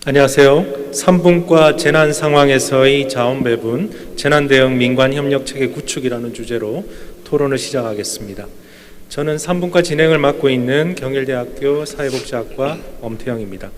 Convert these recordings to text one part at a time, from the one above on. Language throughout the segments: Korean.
안녕하세요. 산분과 재난 상황에서의 자원 배분, 재난 대응 민관 협력 체계 구축이라는 주제로 토론을 시작하겠습니다. 저는 산분과 진행을 맡고 있는 경일대학교 사회복지학과 엄태영입니다.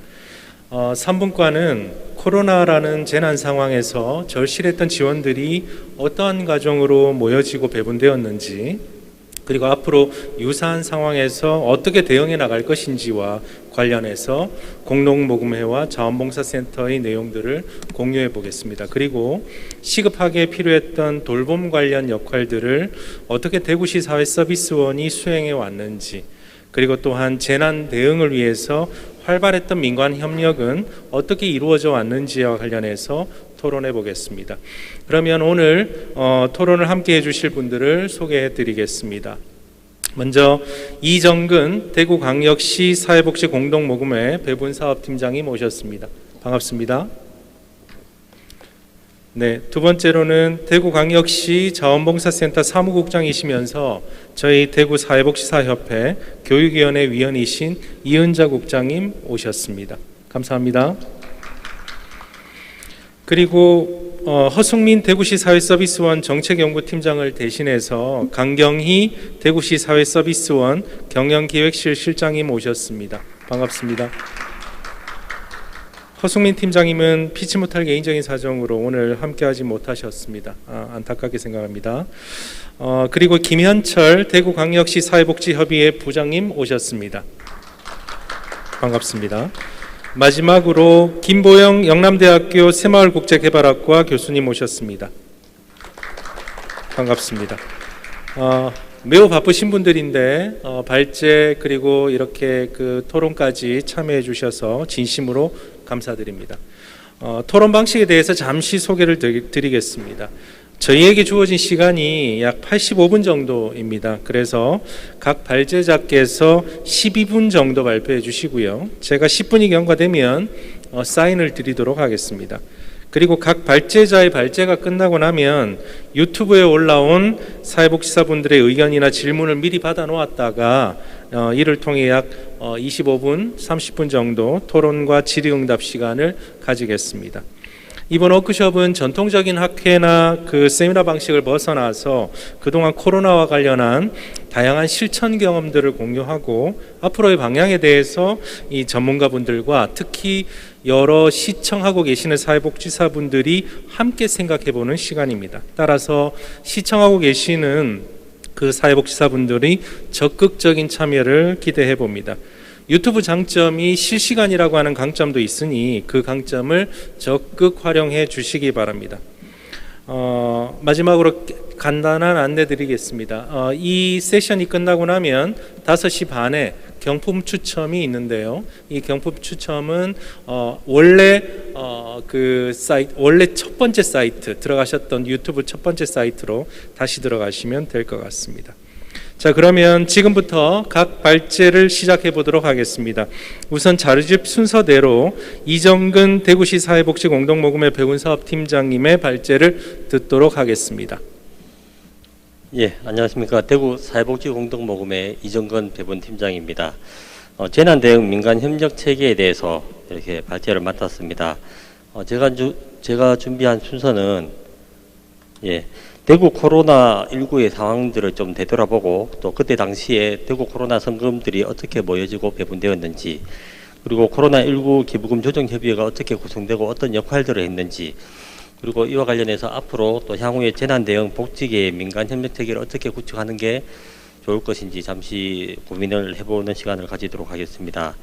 산분과는 코로나라는 재난 상황에서 절실했던 지원들이 어떠한 과정으로 모여지고 배분되었는지, 그리고 앞으로 유사한 상황에서 어떻게 대응해 나갈 것인지와 관련해서 공동모금회와 자원봉사센터의 내용들을 공유해 보겠습니다. 그리고 시급하게 필요했던 돌봄 관련 역할들을 어떻게 대구시 사회서비스원이 수행해 왔는지, 그리고 또한 재난 대응을 위해서 활발했던 민관 협력은 어떻게 이루어져 왔는지와 관련해서 토론해 보겠습니다. 그러면 오늘 토론을 함께 해주실 분들을 소개해 드리겠습니다. 먼저 이정근 대구광역시 사회복지 공동모금회 배분사업팀장이 모셨습니다. 반갑습니다. 네, 두 번째로는 대구광역시 자원봉사센터 사무국장이시면서 저희 대구사회복지사협회 교육위원회 위원이신 이은자 국장님 오셨습니다. 감사합니다. 그리고 허승민 대구시 사회서비스원 정책연구팀장을 대신해서 강경희 대구시 사회서비스원 경영기획실 실장님 오셨습니다. 반갑습니다. 허승민 팀장님은 피치 못할 개인적인 사정으로 오늘 함께하지 못하셨습니다. 안타깝게 생각합니다. 그리고 김현철 대구광역시 사회복지협의회 부장님 오셨습니다. 반갑습니다. 마지막으로 김보영 영남대학교 새마을국제개발학과 교수님 오셨습니다. 반갑습니다. 매우 바쁘신 분들인데 발제 그리고 이렇게 그 토론까지 참여해 주셔서 진심으로 감사드립니다. 토론 방식에 대해서 잠시 소개를 드리겠습니다. 저희에게 주어진 시간이 약 85분 정도입니다. 그래서 각 발제자께서 12분 정도 발표해 주시고요. 제가 10분이 경과되면 사인을 드리도록 하겠습니다. 그리고 각 발제자의 발제가 끝나고 나면 유튜브에 올라온 사회복지사분들의 의견이나 질문을 미리 받아 놓았다가 이를 통해 약 25분, 30분 정도 토론과 질의응답 시간을 가지겠습니다. 이번 워크숍은 전통적인 학회나 그 세미나 방식을 벗어나서 그동안 코로나와 관련한 다양한 실천 경험들을 공유하고 앞으로의 방향에 대해서 이 전문가분들과 특히 여러 시청하고 계시는 사회복지사분들이 함께 생각해보는 시간입니다. 따라서 시청하고 계시는 그 사회복지사분들이 적극적인 참여를 기대해 봅니다. 유튜브 장점이 실시간이라고 하는 강점도 있으니 그 강점을 적극 활용해 주시기 바랍니다. 마지막으로 간단한 안내 드리겠습니다. 이 세션이 끝나고 나면 5시 반에 경품 추첨이 있는데요. 이 경품 추첨은 원래 그 사이트, 원래 첫 번째 사이트 들어가셨던 유튜브 첫 번째 사이트로 다시 들어가시면 될 것 같습니다. 자, 그러면 지금부터 각 발제를 시작해 보도록 하겠습니다. 우선 자료집 순서대로 이정근 대구시 사회복지 공동모금회 배분사업팀장님의 발제를 듣도록 하겠습니다. 예, 안녕하십니까. 대구 사회복지 공동모금회 이정근 배분팀장입니다. 재난대응 민간협력 체계에 대해서 이렇게 발제를 맡았습니다. 제가 준비한 순서는 대구 코로나19의 상황들을 좀 되돌아보고 또 그때 당시에 대구 코로나 성금들이 어떻게 모여지고 배분되었는지, 그리고 코로나19 기부금 조정협의회가 어떻게 구성되고 어떤 역할들을 했는지, 그리고 이와 관련해서 앞으로 또 향후에 재난대응 복지계의 민간협력체계를 어떻게 구축하는 게 좋을 것인지 잠시 고민을 해보는 시간을 가지도록 하겠습니다.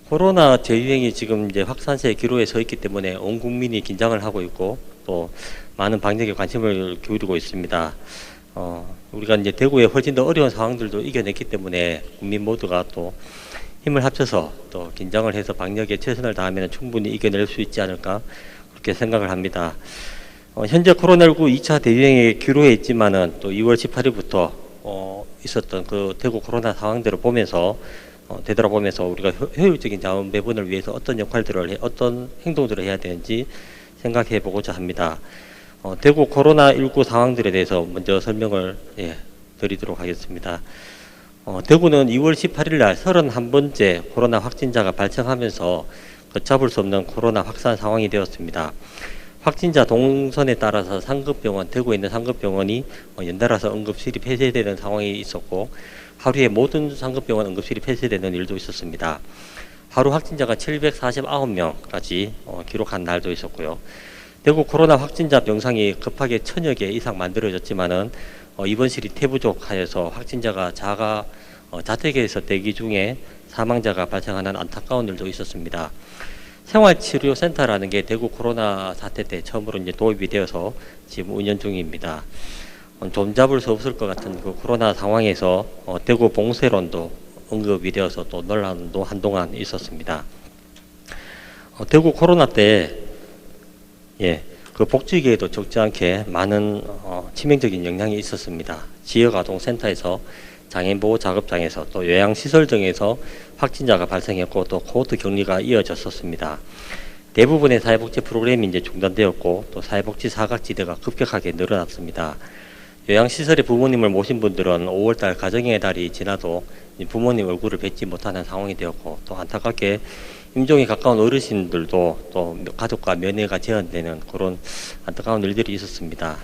코로나 재유행이 지금 이제 확산세의 기로에 서 있기 때문에 온 국민이 긴장을 하고 있고 또 많은 방역에 관심을 기울이고 있습니다. 우리가 이제 대구에 훨씬 더 어려운 상황들도 이겨냈기 때문에 국민 모두가 또 힘을 합쳐서 또 긴장을 해서 방역에 최선을 다하면 충분히 이겨낼 수 있지 않을까 그렇게 생각을 합니다. 현재 코로나19 2차 대유행의 기로에 있지만은 또 2월 18일부터 있었던 그 대구 코로나 상황들을 보면서 되돌아보면서 우리가 효율적인 자원 배분을 위해서 어떤 역할들을 어떤 행동들을 해야 되는지 생각해 보고자 합니다. 대구 코로나19 상황들에 대해서 먼저 설명을 드리도록 하겠습니다. 대구는 2월 18일 날 31번째 코로나 확진자가 발생하면서 걷잡을 수 없는 코로나 확산 상황이 되었습니다. 확진자 동선에 따라서 대구에 있는 상급병원이 연달아서 응급실이 폐쇄되는 상황이 있었고, 하루에 모든 상급병원 응급실이 폐쇄되는 일도 있었습니다. 하루 확진자가 749명까지 기록한 날도 있었고요. 대구 코로나 확진자 병상이 급하게 1000여 개 이상 만들어졌지만은 입원실이 태부족하여서 확진자가 자택에서 대기 중에 사망자가 발생하는 안타까운 일도 있었습니다. 생활치료센터라는 게 대구 코로나 사태 때 처음으로 이제 도입이 되어서 지금 운영 중입니다. 좀 잡을 수 없을 것 같은 그 코로나 상황에서 대구 봉쇄론도 언급이 되어서 또 논란도 한동안 있었습니다. 대구 코로나 때 그 복지계에도 적지 않게 많은 치명적인 영향이 있었습니다. 지역아동센터에서 장애인보호 작업장에서 또 요양시설 등에서 확진자가 발생했고 또 코호트 격리가 이어졌었습니다. 대부분의 사회복지 프로그램이 이제 중단되었고 또 사회복지 사각지대가 급격하게 늘어났습니다. 요양시설에 부모님을 모신 분들은 5월달 가정의 달이 지나도 부모님 얼굴을 뵙지 못하는 상황이 되었고, 또 안타깝게 임종에 가까운 어르신들도 또 가족과 면회가 제한되는 그런 안타까운 일들이 있었습니다.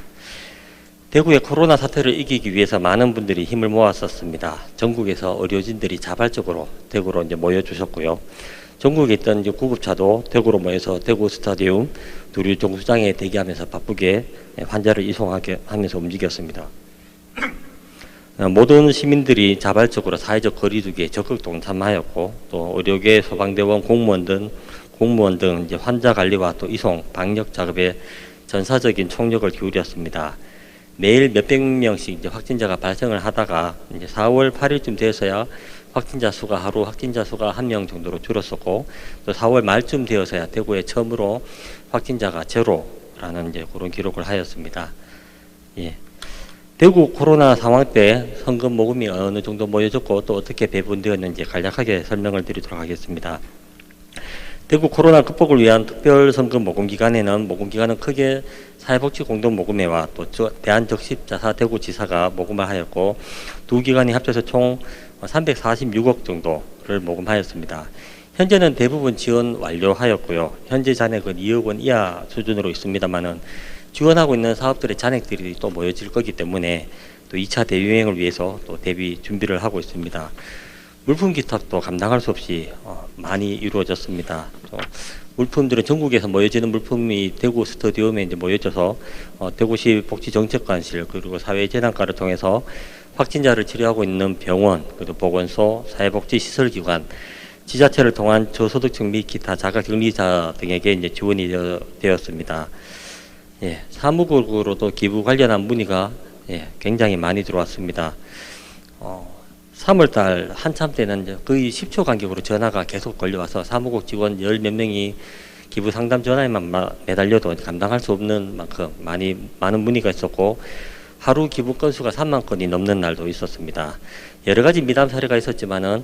대구의 코로나 사태를 이기기 위해서 많은 분들이 힘을 모았었습니다. 전국에서 의료진들이 자발적으로 대구로 이제 모여주셨고요. 전국에 있던 이제 구급차도 대구로 모여서 대구 스타디움 두류 정수장에 대기하면서 바쁘게 환자를 이송하게 하면서 움직였습니다. 모든 시민들이 자발적으로 사회적 거리두기에 적극 동참하였고, 또 의료계, 소방대원, 공무원 등 이제 환자 관리와 또 이송, 방역 작업에 전사적인 총력을 기울였습니다. 매일 몇백 명씩 이제 확진자가 발생을 하다가 이제 4월 8일쯤 되어서야 하루 확진자 수가 1명 정도로 줄었었고, 또 4월 말쯤 되어서야 대구에 처음으로 확진자가 제로라는 이제 그런 기록을 하였습니다. 대구 코로나 상황 때 성금 모금이 어느 정도 모여졌고 또 어떻게 배분되었는지 간략하게 설명을 드리도록 하겠습니다. 대구 코로나 극복을 위한 특별 성금 모금 기간은 크게 사회복지 공동모금회와 또 대한적십자사 대구지사가 모금을 하였고, 두 기관이 합쳐서 총 346억 정도를 모금하였습니다. 현재는 대부분 지원 완료하였고요. 현재 잔액은 2억 원 이하 수준으로 있습니다만은 지원하고 있는 사업들의 잔액들이 또 모여질 거기 때문에 또 2차 대유행을 위해서 또 대비 준비를 하고 있습니다. 물품 기탁도 감당할 수 없이 많이 이루어졌습니다. 물품들은 전국에서 모여지는 물품이 대구 스타디움에 이제 모여져서 대구시 복지정책관실 그리고 사회재난과를 통해서 확진자를 치료하고 있는 병원, 그리고 보건소, 사회복지시설기관, 지자체를 통한 저소득층 및 기타 자가격리자 등에게 이제 지원이 되었습니다. 사무국으로도 기부 관련한 문의가 굉장히 많이 들어왔습니다. 3월달 한참 때는 이제 거의 10초 간격으로 전화가 계속 걸려와서 사무국 직원 10몇 명이 기부 상담 전화에만 매달려도 감당할 수 없는 만큼 많은 문의가 있었고, 하루 기부 건수가 3만 건이 넘는 날도 있었습니다. 여러 가지 미담 사례가 있었지만은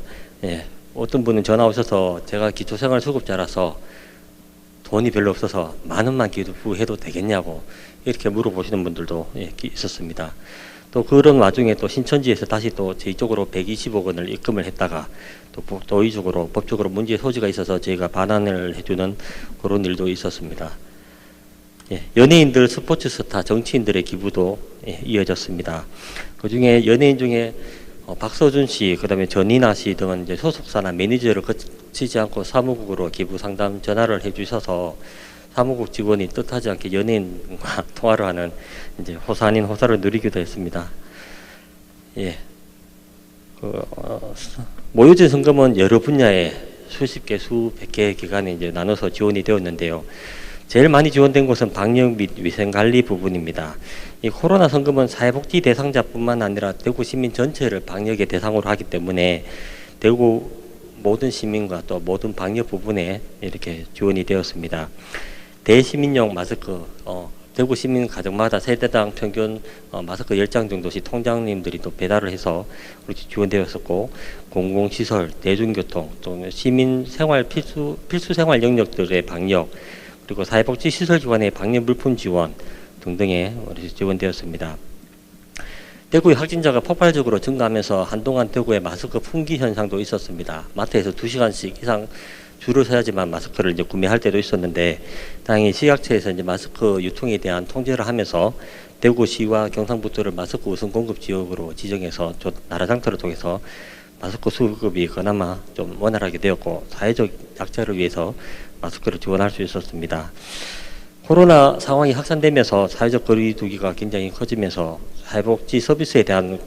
어떤 분은 전화 오셔서 제가 기초생활수급자라서 돈이 별로 없어서 10,000원만 기부해도 되겠냐고 이렇게 물어보시는 분들도 있었습니다. 또 그런 와중에 또 신천지에서 다시 또 저희 쪽으로 120억 원을 입금을 했다가 또 도의적으로 법적으로 문제의 소지가 있어서 저희가 반환을 해주는 그런 일도 있었습니다. 연예인들, 스포츠 스타, 정치인들의 기부도 이어졌습니다. 그 중에 연예인 중에 박서준 씨, 그다음에 전인아 씨 등은 이제 소속사나 매니저를 거치지 않고 사무국으로 기부 상담 전화를 해주셔서 사무국 직원이 뜻하지 않게 연예인과 통화를 하는 이제 호사 아닌 호사를 누리기도 했습니다. 모여진 성금은 여러 분야에 수십 개, 수백 개 기관에 이제 나눠서 지원이 되었는데요. 제일 많이 지원된 곳은 방역 및 위생관리 부분입니다. 이 코로나 성금은 사회복지 대상자뿐만 아니라 대구 시민 전체를 방역의 대상으로 하기 때문에 대구 모든 시민과 또 모든 방역 부분에 이렇게 지원이 되었습니다. 대시민용 마스크, 대구 시민 가정마다 세대당 평균 마스크 10장 정도씩 통장님들이 또 배달을 해서 그렇게 지원되었었고, 공공시설, 대중교통, 또 시민 생활 필수 생활 영역들의 방역, 그리고 사회복지 시설기관의 방역 물품 지원 등등에 지원되었습니다. 대구의 확진자가 폭발적으로 증가하면서 한동안 대구의 마스크 품귀 현상도 있었습니다. 마트에서 2시간씩 이상 줄을 서야지만 마스크를 이제 구매할 때도 있었는데, 당연히 식약처에서 이제 마스크 유통에 대한 통제를 하면서 대구시와 경상북도를 마스크 우선 공급 지역으로 지정해서 나라 장터를 통해서 마스크 수급이 그나마 좀 원활하게 되었고, 사회적 약자를 위해서 마스크를 지원할 수 있었습니다. 코로나 상황이 확산되면서 사회적 거리 두기가 굉장히 커지면서 사회복지 서비스에 대한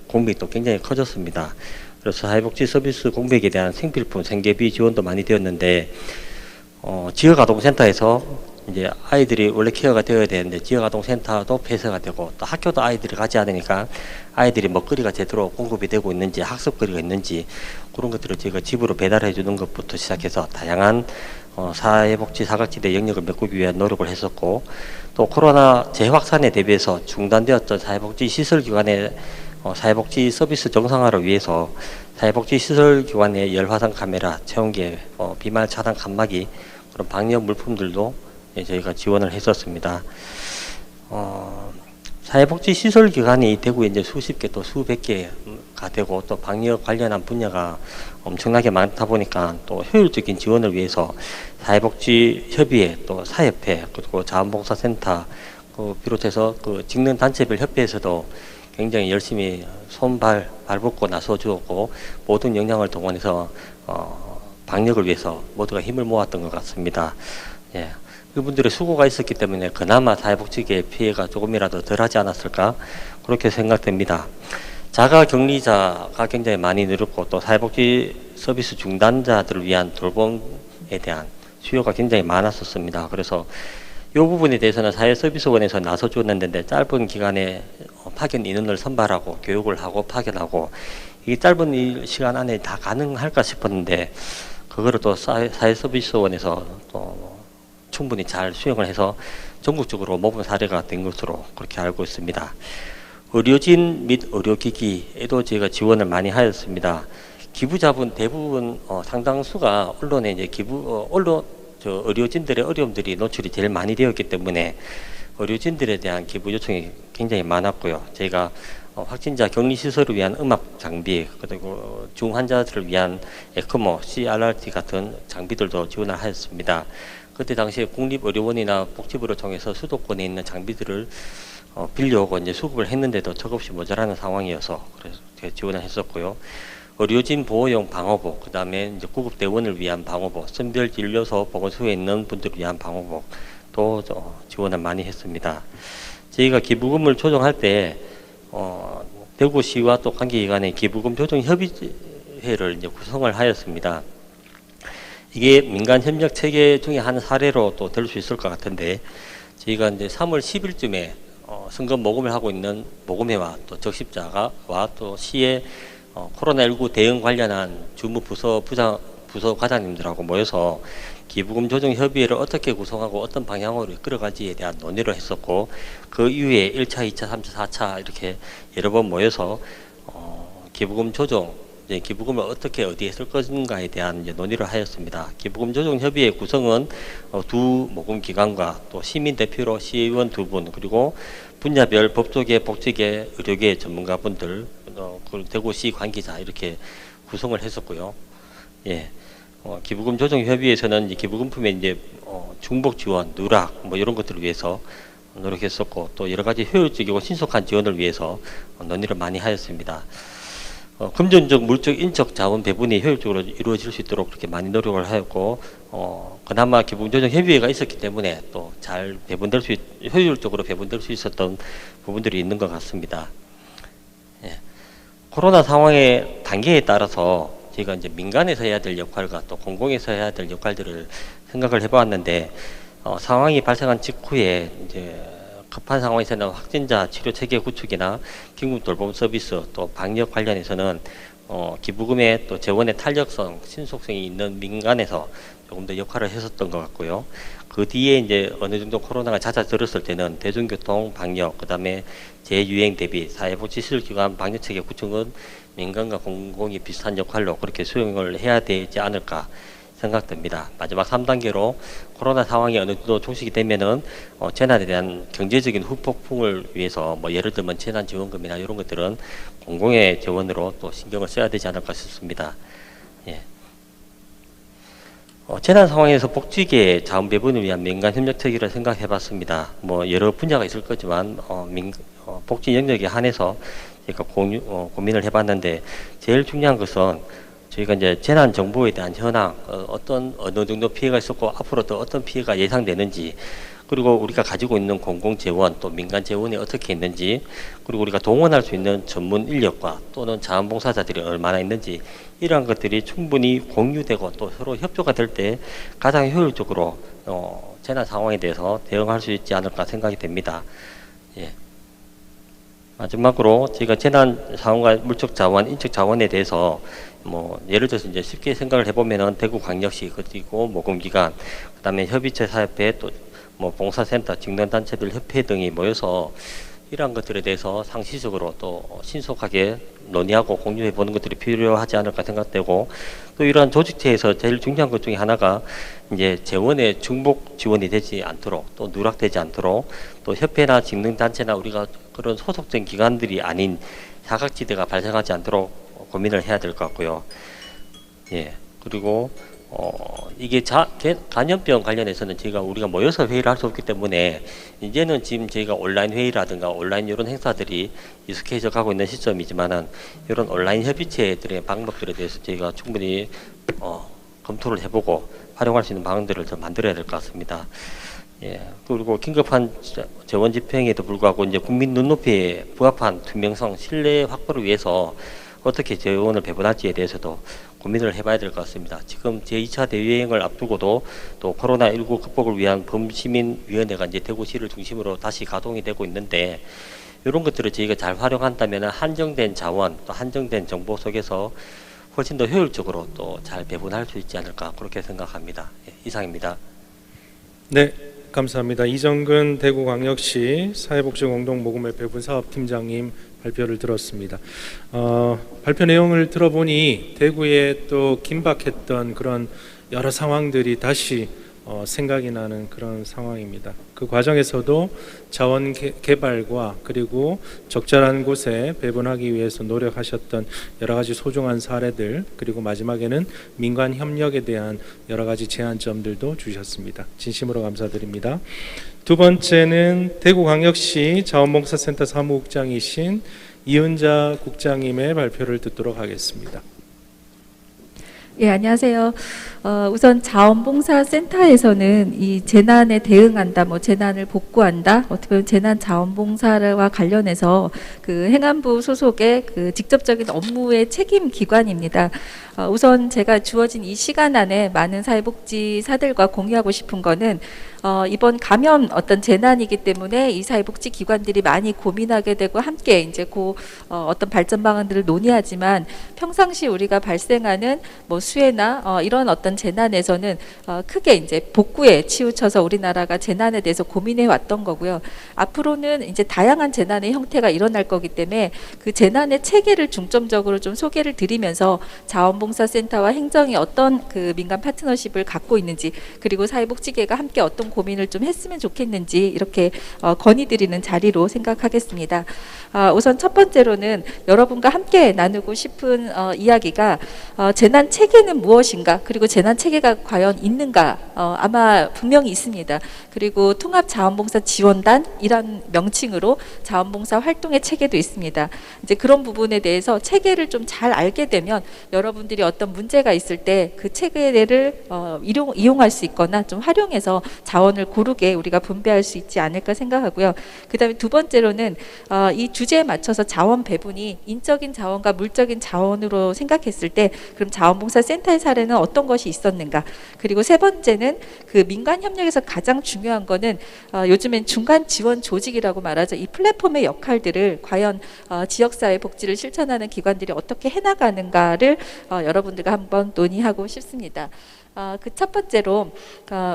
공백도 굉장히 커졌습니다. 그래서 사회복지 서비스 공백에 대한 생필품, 생계비 지원도 많이 되었는데, 지역아동센터에서 이제 아이들이 원래 케어가 되어야 되는데 지역아동센터도 폐쇄가 되고, 또 학교도 아이들이 가지 않으니까 아이들이 먹거리가 제대로 공급이 되고 있는지, 학습거리가 있는지, 그런 것들을 저희가 집으로 배달해 주는 것부터 시작해서 다양한 사회복지 사각지대 영역을 메꾸기 위한 노력을 했었고, 또 코로나 재확산에 대비해서 중단되었던 사회복지 시설기관의 사회복지 서비스 정상화를 위해서 사회복지 시설기관의 열화상 카메라, 체온계, 비말 차단 칸막이, 그런 방역 물품들도 저희가 지원을 했었습니다. 사회복지 시설기관이 대구에 이제 수십 개 또 수백 개가 되고, 또 방역 관련한 분야가 엄청나게 많다 보니까 또 효율적인 지원을 위해서 사회복지협의회, 또 사협회, 그리고 자원봉사센터 비롯해서 그 직능 단체별 협회에서도 굉장히 열심히 발벗고 나서 주었고, 모든 역량을 동원해서 방역을 위해서 모두가 힘을 모았던 것 같습니다. 예. 그분들의 수고가 있었기 때문에 그나마 사회복지계의 피해가 조금이라도 덜하지 않았을까, 그렇게 생각됩니다. 자가격리자가 굉장히 많이 늘었고, 또 사회복지 서비스 중단자들을 위한 돌봄에 대한 수요가 굉장히 많았었습니다. 그래서 이 부분에 대해서는 사회서비스원에서 나서주었는데, 짧은 기간에 파견 인원을 선발하고 교육을 하고 파견하고, 이 짧은 시간 안에 다 가능할까 싶었는데, 그거를 또 사회서비스원에서 또 충분히 잘 수행을 해서 전국적으로 모범 사례가 된 것으로 그렇게 알고 있습니다. 의료진 및 의료기기에도 저희가 지원을 많이 하였습니다. 기부자분 대부분 상당수가 언론에 이제 의료진들의 어려움들이 노출이 제일 많이 되었기 때문에 의료진들에 대한 기부 요청이 굉장히 많았고요. 저희가 확진자 격리시설을 위한 음압 장비, 그리고 중환자들을 위한 에크모, CRRT 같은 장비들도 지원을 하였습니다. 그때 당시에 국립의료원이나 복지부를 통해서 수도권에 있는 장비들을 빌려오고 이제 수급을 했는데도 턱없이 모자라는 상황이어서 그래서 제가 지원을 했었고요. 의료진 보호용 방호복, 그 다음에 이제 구급대원을 위한 방호복, 선별진료소 보건소에 있는 분들을 위한 방호복도 지원을 많이 했습니다. 저희가 기부금을 조정할 때 대구시와 또 관계기관의 기부금 조정 협의회를 이제 구성을 하였습니다. 이게 민간 협력 체계 중에 한 사례로 또 될 수 있을 것 같은데, 저희가 이제 3월 10일쯤에 성금 모금을 하고 있는 모금회와 또 적십자와 또 시의 코로나19 대응 관련한 주무 부서 과장님들하고 모여서 기부금 조정 협의회를 어떻게 구성하고 어떤 방향으로 끌어가지에 대한 논의를 했었고, 그 이후에 1차, 2차, 3차, 4차 이렇게 여러 번 모여서 기부금 조정, 기부금을 어떻게 어디에 쓸 것인가에 대한 논의를 하였습니다. 기부금 조정 협의회 구성은 두 모금 기관과 또 시민 대표로 시의원 2분, 그리고 분야별 법조계, 복지계, 의료계 전문가분들, 대구시 관계자 이렇게 구성을 했었고요. 예. 기부금 조정 협의회에서는 기부금품의 중복 지원, 누락 뭐 이런 것들을 위해서 노력했었고, 또 여러 가지 효율적이고 신속한 지원을 위해서 논의를 많이 하였습니다. 금전적, 물적, 인적 자원 배분이 효율적으로 이루어질 수 있도록 그렇게 많이 노력을 하였고, 그나마 기부금 조정 협의회가 있었기 때문에 또 잘 효율적으로 배분될 수 있었던 부분들이 있는 것 같습니다. 예. 코로나 상황의 단계에 따라서 저희가 이제 민간에서 해야 될 역할과 또 공공에서 해야 될 역할들을 생각을 해보았는데, 상황이 발생한 직후에 이제 급한 상황에서는 확진자 치료 체계 구축이나 긴급 돌봄 서비스, 또 방역 관련해서는 기부금의 또 재원의 탄력성, 신속성이 있는 민간에서 조금 더 역할을 했었던 것 같고요. 그 뒤에 이제 어느 정도 코로나가 잦아들었을 때는 대중교통, 방역, 그 다음에 재유행 대비 사회복지시설기관 방역 체계 구축은 민간과 공공이 비슷한 역할로 그렇게 수행을 해야 되지 않을까 생각됩니다. 마지막 3단계로 코로나 상황이 어느 정도 종식이 되면은 재난에 대한 경제적인 후폭풍을 위해서 뭐 예를 들면 재난지원금이나 이런 것들은 공공의 재원으로 또 신경을 써야 되지 않을까 싶습니다. 예. 재난 상황에서 복지계 자원 배분을 위한 민간 협력 체계를 생각해 봤습니다. 뭐 여러 분야가 있을 거지만 복지 영역에 한해서 제가 고민을 해봤는데 제일 중요한 것은 저희가 이제 재난 정보에 대한 현황, 어느 정도 피해가 있었고 앞으로 또 어떤 피해가 예상되는지, 그리고 우리가 가지고 있는 공공 재원 또 민간 재원이 어떻게 있는지, 그리고 우리가 동원할 수 있는 전문 인력과 또는 자원봉사자들이 얼마나 있는지, 이러한 것들이 충분히 공유되고 또 서로 협조가 될 때 가장 효율적으로 재난 상황에 대해서 대응할 수 있지 않을까 생각이 됩니다. 예. 마지막으로 저희가 재난 상황과 물적 자원, 인적 자원에 대해서 뭐 예를 들어서 이제 쉽게 생각을 해보면은 대구광역시 그리고 모금기관, 그다음에 협의체 사협회 또 뭐 봉사센터, 직능단체들 협회 등이 모여서 이러한 것들에 대해서 상시적으로 또 신속하게 논의하고 공유해 보는 것들이 필요하지 않을까 생각되고, 또 이러한 조직체에서 제일 중요한 것 중에 하나가 이제 재원의 중복 지원이 되지 않도록 또 누락되지 않도록 또 협회나 직능단체나 우리가 그런 소속된 기관들이 아닌 사각지대가 발생하지 않도록 고민을 해야 될 것 같고요. 예. 그리고 이게 간염병 관련해서는 우리가 모여서 회의를 할 수 없기 때문에 이제는 지금 저희가 온라인 회의라든가 온라인 이런 행사들이 익숙해져 가고 있는 시점이지만은 이런 온라인 협의체들의 방법들에 대해서 저희가 충분히 검토를 해보고 활용할 수 있는 방안들을 좀 만들어야 될 것 같습니다. 예. 그리고 긴급한 재원 집행에도 불구하고 이제 국민 눈높이에 부합한 투명성, 신뢰 확보를 위해서 어떻게 재원을 배분할지에 대해서도 고민을 해봐야 될 것 같습니다. 지금 제2차 대유행을 앞두고도 또 코로나19 극복을 위한 범시민위원회가 이제 대구시를 중심으로 다시 가동이 되고 있는데, 이런 것들을 저희가 잘 활용한다면 한정된 자원 또 한정된 정보 속에서 훨씬 더 효율적으로 또 잘 배분할 수 있지 않을까 그렇게 생각합니다. 예, 이상입니다. 네, 감사합니다. 이정근 대구광역시 사회복지공동모금회 배분사업팀장님 발표를 들었습니다. 발표 내용을 들어보니 대구에 또 긴박했던 그런 여러 상황들이 다시 생각이 나는 그런 상황입니다. 그 과정에서도 자원 개발과 그리고 적절한 곳에 배분하기 위해서 노력하셨던 여러 가지 소중한 사례들, 그리고 마지막에는 민간 협력에 대한 여러 가지 제안점들도 주셨습니다. 진심으로 감사드립니다. 두 번째는 대구광역시 자원봉사센터 사무국장이신 이은자 국장님의 발표를 듣도록 하겠습니다. 예, 안녕하세요. 우선 자원봉사센터에서는 이 재난에 대응한다, 뭐 재난을 복구한다, 어떻게 보면 재난 자원봉사와 관련해서 그 행안부 소속의 그 직접적인 업무의 책임 기관입니다. 우선 제가 주어진 이 시간 안에 많은 사회복지사들과 공유하고 싶은 거는 이번 감염 어떤 재난이기 때문에 이 사회복지 기관들이 많이 고민하게 되고 함께 이제 어떤 발전 방안들을 논의하지만, 평상시 우리가 발생하는 뭐 수해나 이런 어떤 재난에서는 크게 이제 복구에 치우쳐서 우리나라가 재난에 대해서 고민해 왔던 거고요. 앞으로는 이제 다양한 재난의 형태가 일어날 거기 때문에 그 재난의 체계를 중점적으로 좀 소개를 드리면서 자원봉사센터와 행정이 어떤 그 민간 파트너십을 갖고 있는지, 그리고 사회복지계가 함께 어떤 고민을 좀 했으면 좋겠는지 이렇게 건의드리는 자리로 생각하겠습니다. 우선 첫 번째로는 여러분과 함께 나누고 싶은 이야기가 재난 체계는 무엇인가, 그리고 재난 체계가 과연 있는가, 아마 분명히 있습니다. 그리고 통합 자원봉사 지원단 이란 명칭으로 자원봉사 활동의 체계도 있습니다. 이제 그런 부분에 대해서 체계를 좀 잘 알게 되면 여러분들이 어떤 문제가 있을 때 그 체계를 이용할 수 있거나 좀 활용해서 자원을 고르게 우리가 분배할 수 있지 않을까 생각하고요. 그다음에 두 번째로는 이 주제에 맞춰서 자원 배분이 인적인 자원과 물적인 자원으로 생각했을 때 그럼 자원봉사센터의 사례는 어떤 것이 있었는가, 그리고 세 번째는 그 민간 협력에서 가장 중요한 거는 요즘엔 중간 지원 조직이라고 말하죠. 이 플랫폼의 역할들을 과연 지역사회 복지를 실천하는 기관들이 어떻게 해나가는가를 여러분들과 한번 논의하고 싶습니다. 그 첫 번째로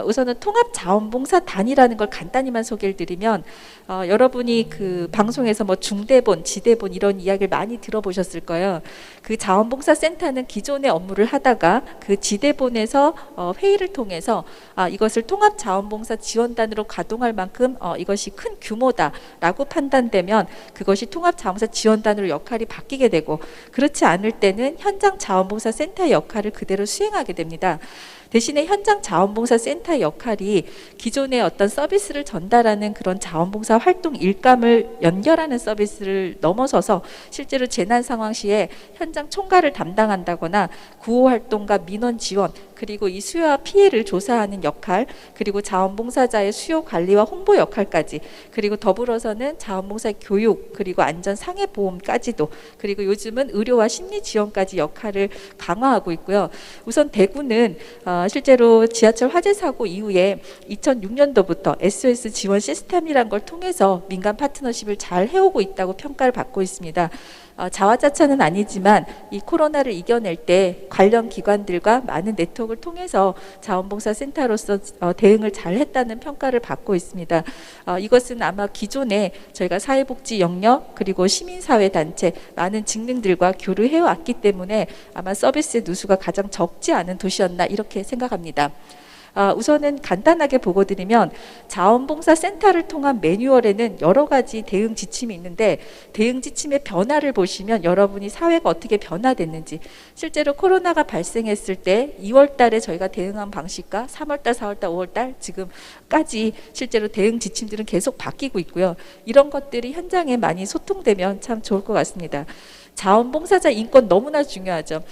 우선은 통합자원봉사단이라는 걸 간단히만 소개를 드리면, 여러분이 그 방송에서 뭐 중대본, 지대본 이런 이야기를 많이 들어보셨을 거예요. 그 자원봉사센터는 기존의 업무를 하다가 그 지대본에서 회의를 통해서 이것을 통합자원봉사 지원단으로 가동할 만큼 이것이 큰 규모다라고 판단되면 그것이 통합자원봉사 지원단으로 역할이 바뀌게 되고, 그렇지 않을 때는 현장 자원봉사센터의 역할을 그대로 수행하게 됩니다. 대신에 현장 자원봉사 센터의 역할이 기존의 어떤 서비스를 전달하는 그런 자원봉사 활동 일감을 연결하는 서비스를 넘어서서 실제로 재난 상황 시에 현장 총괄을 담당한다거나 구호 활동과 민원 지원, 그리고 이 수요와 피해를 조사하는 역할, 그리고 자원봉사자의 수요 관리와 홍보 역할까지, 그리고 더불어서는 자원봉사 교육, 그리고 안전 상해 보험까지도, 그리고 요즘은 의료와 심리 지원까지 역할을 강화하고 있고요. 우선 대구는 실제로 지하철 화재 사고 이후에 2006년도부터 SOS 지원 시스템이란 걸 통해서 민간 파트너십을 잘 해오고 있다고 평가를 받고 있습니다. 자화자찬은 아니지만 이 코로나를 이겨낼 때 관련 기관들과 많은 네트워크를 통해서 자원봉사센터로서 대응을 잘 했다는 평가를 받고 있습니다. 이것은 아마 기존에 저희가 사회복지 영역 그리고 시민사회단체 많은 직능들과 교류해 왔기 때문에 아마 서비스의 누수가 가장 적지 않은 도시였나 이렇게 생각합니다. 우선은 간단하게 보고드리면 자원봉사센터를 통한 매뉴얼에는 여러 가지 대응 지침이 있는데 대응 지침의 변화를 보시면 여러분이 사회가 어떻게 변화됐는지, 실제로 코로나가 발생했을 때 2월 달에 저희가 대응한 방식과 3월 달, 4월 달, 5월 달 지금까지 실제로 대응 지침들은 계속 바뀌고 있고요. 이런 것들이 현장에 많이 소통되면 참 좋을 것 같습니다. 자원봉사자 인권 너무나 중요하죠.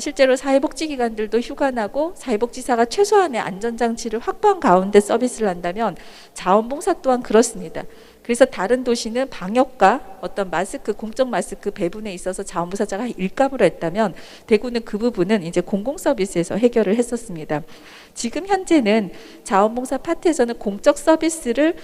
실제로 사회복지기관들도 휴관하고 사회복지사가 최소한의 안전장치를 확보한 가운데 서비스를 한다면 자원봉사 또한 그렇습니다. 그래서 다른 도시는 방역과 어떤 마스크, 공적 마스크 배분에 있어서 자원봉사자가 일감으로 했다면 대구는 그 부분은 이제 공공서비스에서 해결을 했었습니다. 지금 현재는 자원봉사 파트에서는 공적 서비스를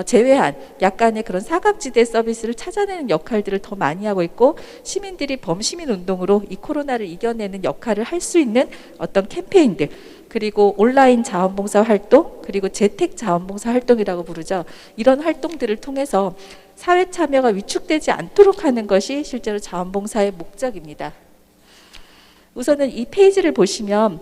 제외한 약간의 그런 사각지대 서비스를 찾아내는 역할들을 더 많이 하고 있고, 시민들이 범시민 운동으로 이 코로나를 이겨내는 역할을 할 수 있는 어떤 캠페인들, 그리고 온라인 자원봉사 활동, 그리고 재택 자원봉사 활동이라고 부르죠. 이런 활동들을 통해서 사회 참여가 위축되지 않도록 하는 것이 실제로 자원봉사의 목적입니다. 우선은 이 페이지를 보시면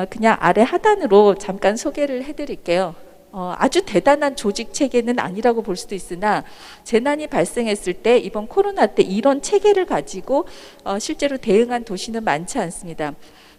그냥 아래 하단으로 잠깐 소개를 해드릴게요. 아주 대단한 조직 체계는 아니라고 볼 수도 있으나 재난이 발생했을 때 이번 코로나 때 이런 체계를 가지고 실제로 대응한 도시는 많지 않습니다.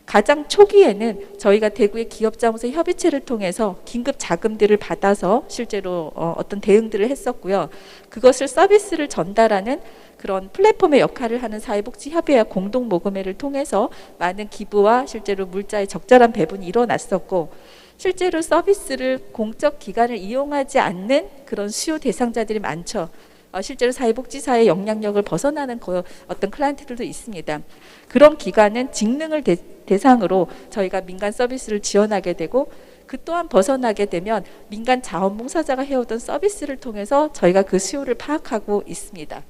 가장 초기에는 저희가 대구의 기업자원사 협의체를 통해서 긴급 자금들을 받아서 실제로 어떤 대응들을 했었고요. 그것을 서비스를 전달하는 그런 플랫폼의 역할을 하는 사회복지협의회와 공동모금회를 통해서 많은 기부와 실제로 물자의 적절한 배분이 일어났었고, 실제로 서비스를 공적 기관을 이용하지 않는 그런 수요 대상자들이 많죠. 실제로 사회복지사의 영향력을 벗어나는 어떤 클라이언트들도 있습니다. 그런 기관은 직능을 대상으로 저희가 민간 서비스를 지원하게 되고, 그 또한 벗어나게 되면 민간 자원봉사자가 해오던 서비스를 통해서 저희가 그 수요를 파악하고 있습니다.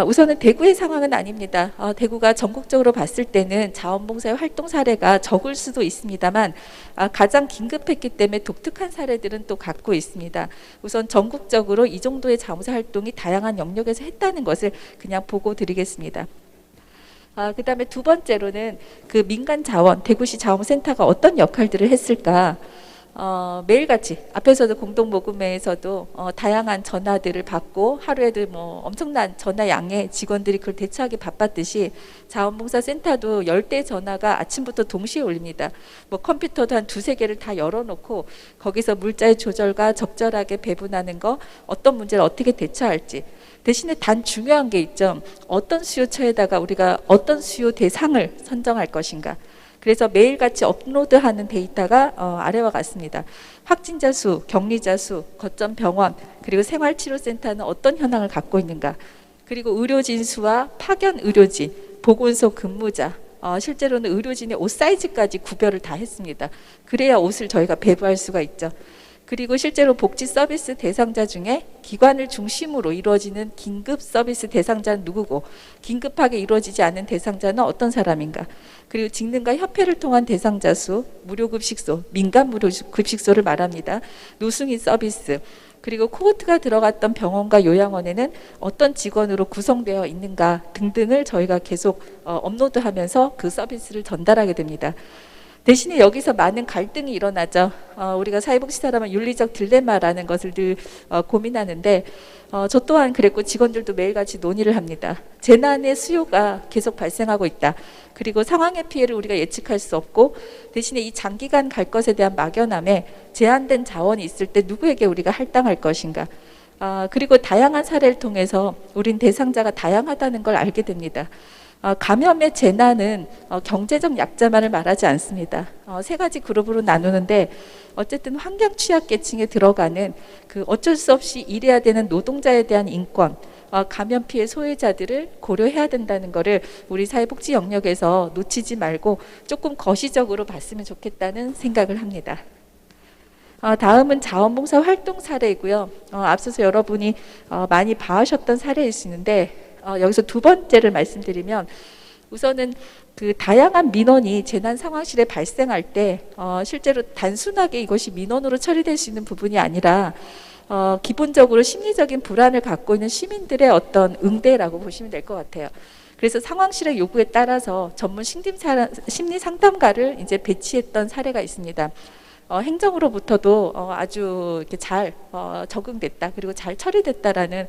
우선은 대구의 상황은 아닙니다. 대구가 전국적으로 봤을 때는 자원봉사의 활동 사례가 적을 수도 있습니다만 가장 긴급했기 때문에 독특한 사례들은 또 갖고 있습니다. 우선 전국적으로 이 정도의 자원봉사 활동이 다양한 영역에서 했다는 것을 그냥 보고 드리겠습니다. 그 다음에 두 번째로는 그 민간 자원, 대구시 자원센터가 어떤 역할들을 했을까. 매일같이 앞에서도 공동모금회에서도 다양한 전화들을 받고 하루에도 뭐 엄청난 전화 양의 직원들이 그걸 대처하기 바빴듯이 자원봉사센터도 10대 전화가 아침부터 동시에 올립니다. 뭐 컴퓨터도 한 2-3개를 다 열어놓고 거기서 물자의 조절과 적절하게 배분하는 거, 어떤 문제를 어떻게 대처할지. 대신에 단 중요한 게 있죠. 어떤 수요처에다가 우리가 어떤 수요 대상을 선정할 것인가. 그래서 매일같이 업로드하는 데이터가 아래와 같습니다. 확진자 수, 격리자 수, 거점 병원, 그리고 생활치료센터는 어떤 현황을 갖고 있는가. 그리고 의료진 수와 파견 의료진, 보건소 근무자, 실제로는 의료진의 옷 사이즈까지 구별을 다 했습니다. 그래야 옷을 저희가 배부할 수가 있죠. 그리고 실제로 복지 서비스 대상자 중에 기관을 중심으로 이루어지는 긴급 서비스 대상자는 누구고, 긴급하게 이루어지지 않는 대상자는 어떤 사람인가, 그리고 직능과 협회를 통한 대상자 수, 무료급식소, 민간 무료급식소를 말합니다. 노승인 서비스, 그리고 코호트가 들어갔던 병원과 요양원에는 어떤 직원으로 구성되어 있는가 등등을 저희가 계속 업로드하면서 그 서비스를 전달하게 됩니다. 대신에 여기서 많은 갈등이 일어나죠. 우리가 사회복지사라면 윤리적 딜레마라는 것을 늘 고민하는데 저 또한 그랬고 직원들도 매일같이 논의를 합니다. 재난의 수요가 계속 발생하고 있다. 그리고 상황의 피해를 우리가 예측할 수 없고 대신에 이 장기간 갈 것에 대한 막연함에 제한된 자원이 있을 때 누구에게 우리가 할당할 것인가. 그리고 다양한 사례를 통해서 우린 대상자가 다양하다는 걸 알게 됩니다. 감염의 재난은 경제적 약자만을 말하지 않습니다. 세 가지 그룹으로 나누는데 어쨌든 환경 취약계층에 들어가는 그 어쩔 수 없이 일해야 되는 노동자에 대한 인권, 감염 피해 소외자들을 고려해야 된다는 것을 우리 사회복지 영역에서 놓치지 말고 조금 거시적으로 봤으면 좋겠다는 생각을 합니다. 다음은 자원봉사 활동 사례이고요. 앞서서 여러분이 많이 봐하셨던 사례일 수 있는데 여기서 두 번째를 말씀드리면 우선은 그 다양한 민원이 재난 상황실에 발생할 때 실제로 단순하게 이것이 민원으로 처리될 수 있는 부분이 아니라 기본적으로 심리적인 불안을 갖고 있는 시민들의 어떤 응대라고 보시면 될 것 같아요. 그래서 상황실의 요구에 따라서 전문 심리 상담가를 이제 배치했던 사례가 있습니다. 행정으로부터도 아주 이렇게 잘 적응됐다, 그리고 잘 처리됐다라는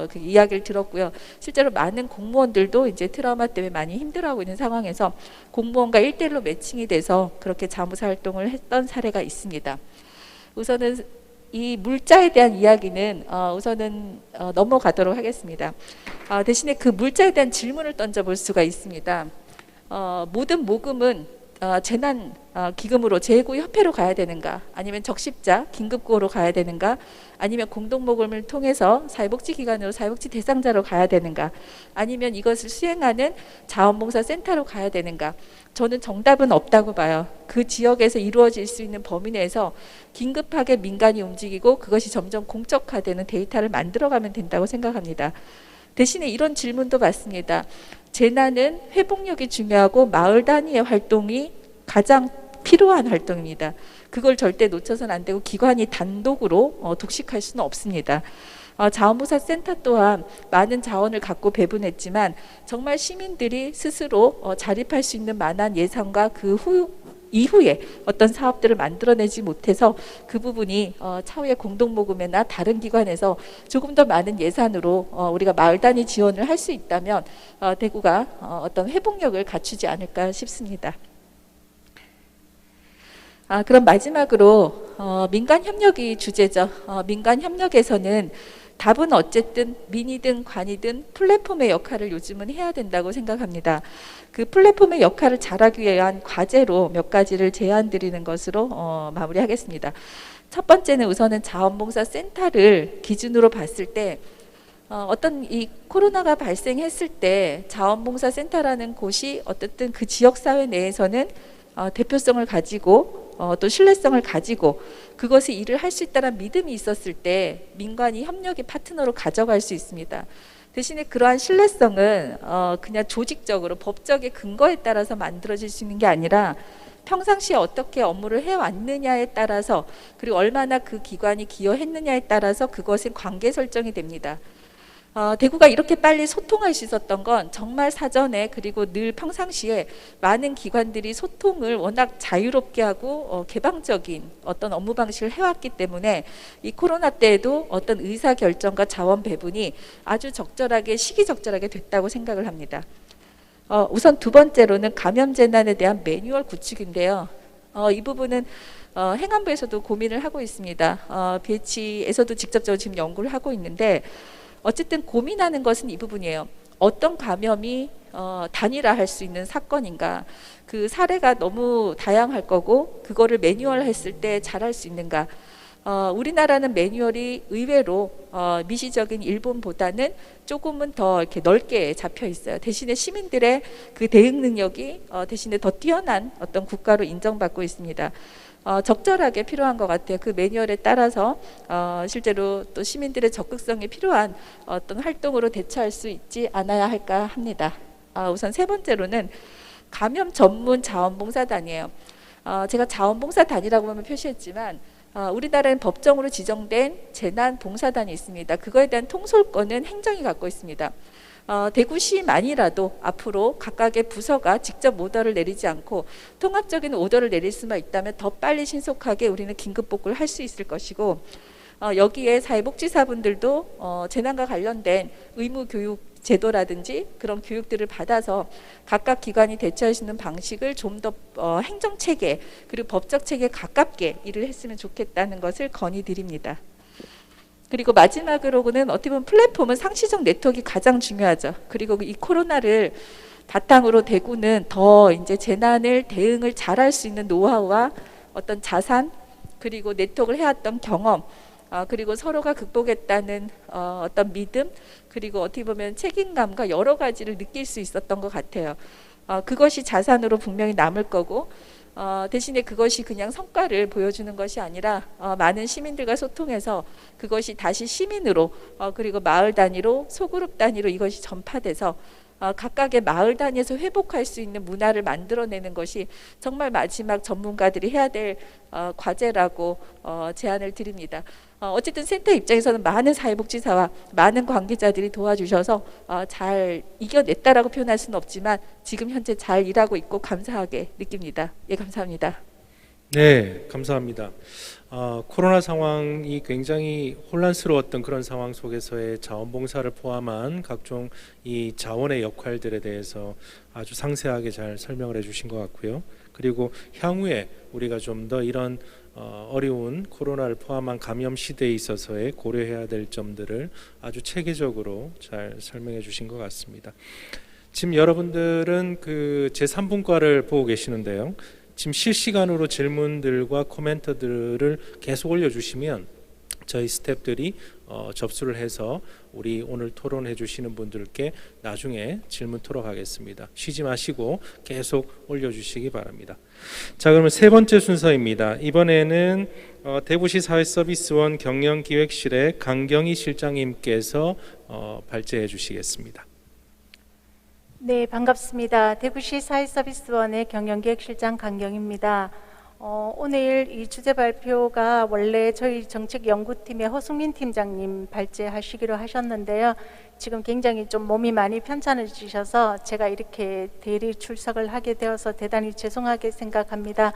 그 이야기를 들었고요. 실제로 많은 공무원들도 이제 트라우마 때문에 많이 힘들어하고 있는 상황에서 공무원과 1대1로 매칭이 돼서 그렇게 자무사 활동을 했던 사례가 있습니다. 우선은 이 물자에 대한 이야기는 우선은 넘어가도록 하겠습니다. 대신에 그 물자에 대한 질문을 던져볼 수가 있습니다. 모든 모금은 재난 기금으로 제9협회로 가야 되는가, 아니면 적십자 긴급구호로 가야 되는가, 아니면 공동모금을 통해서 사회복지기관으로 사회복지 대상자로 가야 되는가, 아니면 이것을 수행하는 자원봉사센터로 가야 되는가. 저는 정답은 없다고 봐요. 그 지역에서 이루어질 수 있는 범위 내에서 긴급하게 민간이 움직이고 그것이 점점 공적화되는 데이터를 만들어가면 된다고 생각합니다. 대신에 이런 질문도 받습니다. 재난은 회복력이 중요하고 마을 단위의 활동이 가장 필요한 활동입니다. 그걸 절대 놓쳐서는 안 되고 기관이 단독으로 독식할 수는 없습니다. 자원봉사센터 또한 많은 자원을 갖고 배분했지만 정말 시민들이 스스로 자립할 수 있는 만한 예산과 그 이후에 어떤 사업들을 만들어내지 못해서 그 부분이 차후에 공동모금이나 다른 기관에서 조금 더 많은 예산으로 우리가 마을 단위 지원을 할 수 있다면 대구가 어떤 회복력을 갖추지 않을까 싶습니다. 그럼 마지막으로 민간협력이 주제죠. 민간협력에서는 답은 어쨌든 민이든 관이든 플랫폼의 역할을 요즘은 해야 된다고 생각합니다. 그 플랫폼의 역할을 잘하기 위한 과제로 몇 가지를 제안 드리는 것으로 마무리하겠습니다. 첫 번째는 우선은 자원봉사센터를 기준으로 봤을 때 어떤 이 코로나가 발생했을 때 자원봉사센터라는 곳이 어쨌든 그 지역사회 내에서는 대표성을 가지고 또 신뢰성을 가지고 그것이 일을 할 수 있다는 믿음이 있었을 때 민간이 협력의 파트너로 가져갈 수 있습니다. 대신에 그러한 신뢰성은 그냥 조직적으로 법적의 근거에 따라서 만들어질 수 있는 게 아니라 평상시에 어떻게 업무를 해왔느냐에 따라서, 그리고 얼마나 그 기관이 기여했느냐에 따라서 그것은 관계 설정이 됩니다. 대구가 이렇게 빨리 소통할 수 있었던 건 정말 사전에, 그리고 늘 평상시에 많은 기관들이 소통을 워낙 자유롭게 하고 개방적인 어떤 업무 방식을 해왔기 때문에 이 코로나 때에도 어떤 의사결정과 자원 배분이 아주 적절하게, 시기적절하게 됐다고 생각을 합니다. 우선 두 번째로는 감염 재난에 대한 매뉴얼 구축인데요. 이 부분은 행안부에서도 고민을 하고 있습니다. BH에서도 직접적으로 지금 연구를 하고 있는데 어쨌든 고민하는 것은 이 부분이에요. 어떤 감염이 단일화할 수 있는 사건인가, 그 사례가 너무 다양할 거고 그거를 매뉴얼 했을 때 잘할 수 있는가. 우리나라는 매뉴얼이 의외로 미시적인 일본보다는 조금은 더 이렇게 넓게 잡혀 있어요. 대신에 시민들의 그 대응 능력이 대신에 더 뛰어난 어떤 국가로 인정받고 있습니다. 적절하게 필요한 것 같아요. 그 매뉴얼에 따라서 실제로 또 시민들의 적극성이 필요한 어떤 활동으로 대처할 수 있지 않아야 할까 합니다. 우선 세 번째로는 감염 전문 자원봉사단이에요. 제가 자원봉사단이라고만 표시했지만 우리나라는 법정으로 지정된 재난봉사단이 있습니다. 그거에 대한 통솔권은 행정이 갖고 있습니다. 대구시만이라도 앞으로 각각의 부서가 직접 오더를 내리지 않고 통합적인 오더를 내릴 수만 있다면 더 빨리 신속하게 우리는 긴급 복구를 할 수 있을 것이고, 여기에 사회복지사분들도 재난과 관련된 의무 교육 제도라든지 그런 교육들을 받아서 각각 기관이 대처할 수 있는 방식을 좀 더 행정 체계 그리고 법적 체계에 가깝게 일을 했으면 좋겠다는 것을 건의드립니다. 그리고 마지막으로는 어떻게 보면 플랫폼은 상시적 네트워크가 가장 중요하죠. 그리고 이 코로나를 바탕으로 대구는 더 이제 재난을 대응을 잘할 수 있는 노하우와 어떤 자산 그리고 네트워크를 해왔던 경험, 그리고 서로가 극복했다는 어떤 믿음, 그리고 어떻게 보면 책임감과 여러 가지를 느낄 수 있었던 것 같아요. 그것이 자산으로 분명히 남을 거고, 대신에 그것이 그냥 성과를 보여주는 것이 아니라 많은 시민들과 소통해서 그것이 다시 시민으로 그리고 마을 단위로 소그룹 단위로 이것이 전파돼서 각각의 마을 단위에서 회복할 수 있는 문화를 만들어내는 것이 정말 마지막 전문가들이 해야 될 과제라고 제안을 드립니다. 어쨌든 센터 입장에서는 많은 사회복지사와 많은 관계자들이 도와주셔서 잘 이겨냈다라고 표현할 수는 없지만 지금 현재 잘 일하고 있고 감사하게 느낍니다. 예, 감사합니다. 네, 감사합니다. 코로나 상황이 굉장히 혼란스러웠던 그런 상황 속에서의 자원봉사를 포함한 각종 이 자원의 역할들에 대해서 아주 상세하게 잘 설명을 해주신 것 같고요. 그리고 향후에 우리가 좀 더 이런 어려운 코로나를 포함한 감염 시대에 있어서의 고려해야 될 점들을 아주 체계적으로 잘 설명해 주신 것 같습니다. 지금 여러분들은 그 제3분과를 보고 계시는데요. 지금 실시간으로 질문들과 코멘트들을 계속 올려주시면 저희 스태프들이 접수를 해서 우리 오늘 토론해 주시는 분들께 나중에 질문 토록하겠습니다. 쉬지 마시고 계속 올려주시기 바랍니다. 자, 그러면 세 번째 순서입니다. 이번에는 대구시 사회서비스원 경영기획실의 강경희 실장님께서 발제해 주시겠습니다. 네, 반갑습니다. 대구시 사회서비스원의 경영기획실장 강경입니다. 오늘 이 주제 발표가 원래 저희 정책연구팀의 허승민 팀장님 발제하시기로 하셨는데요. 지금 굉장히 좀 몸이 많이 편찮으셔서 제가 이렇게 대리 출석을 하게 되어서 대단히 죄송하게 생각합니다.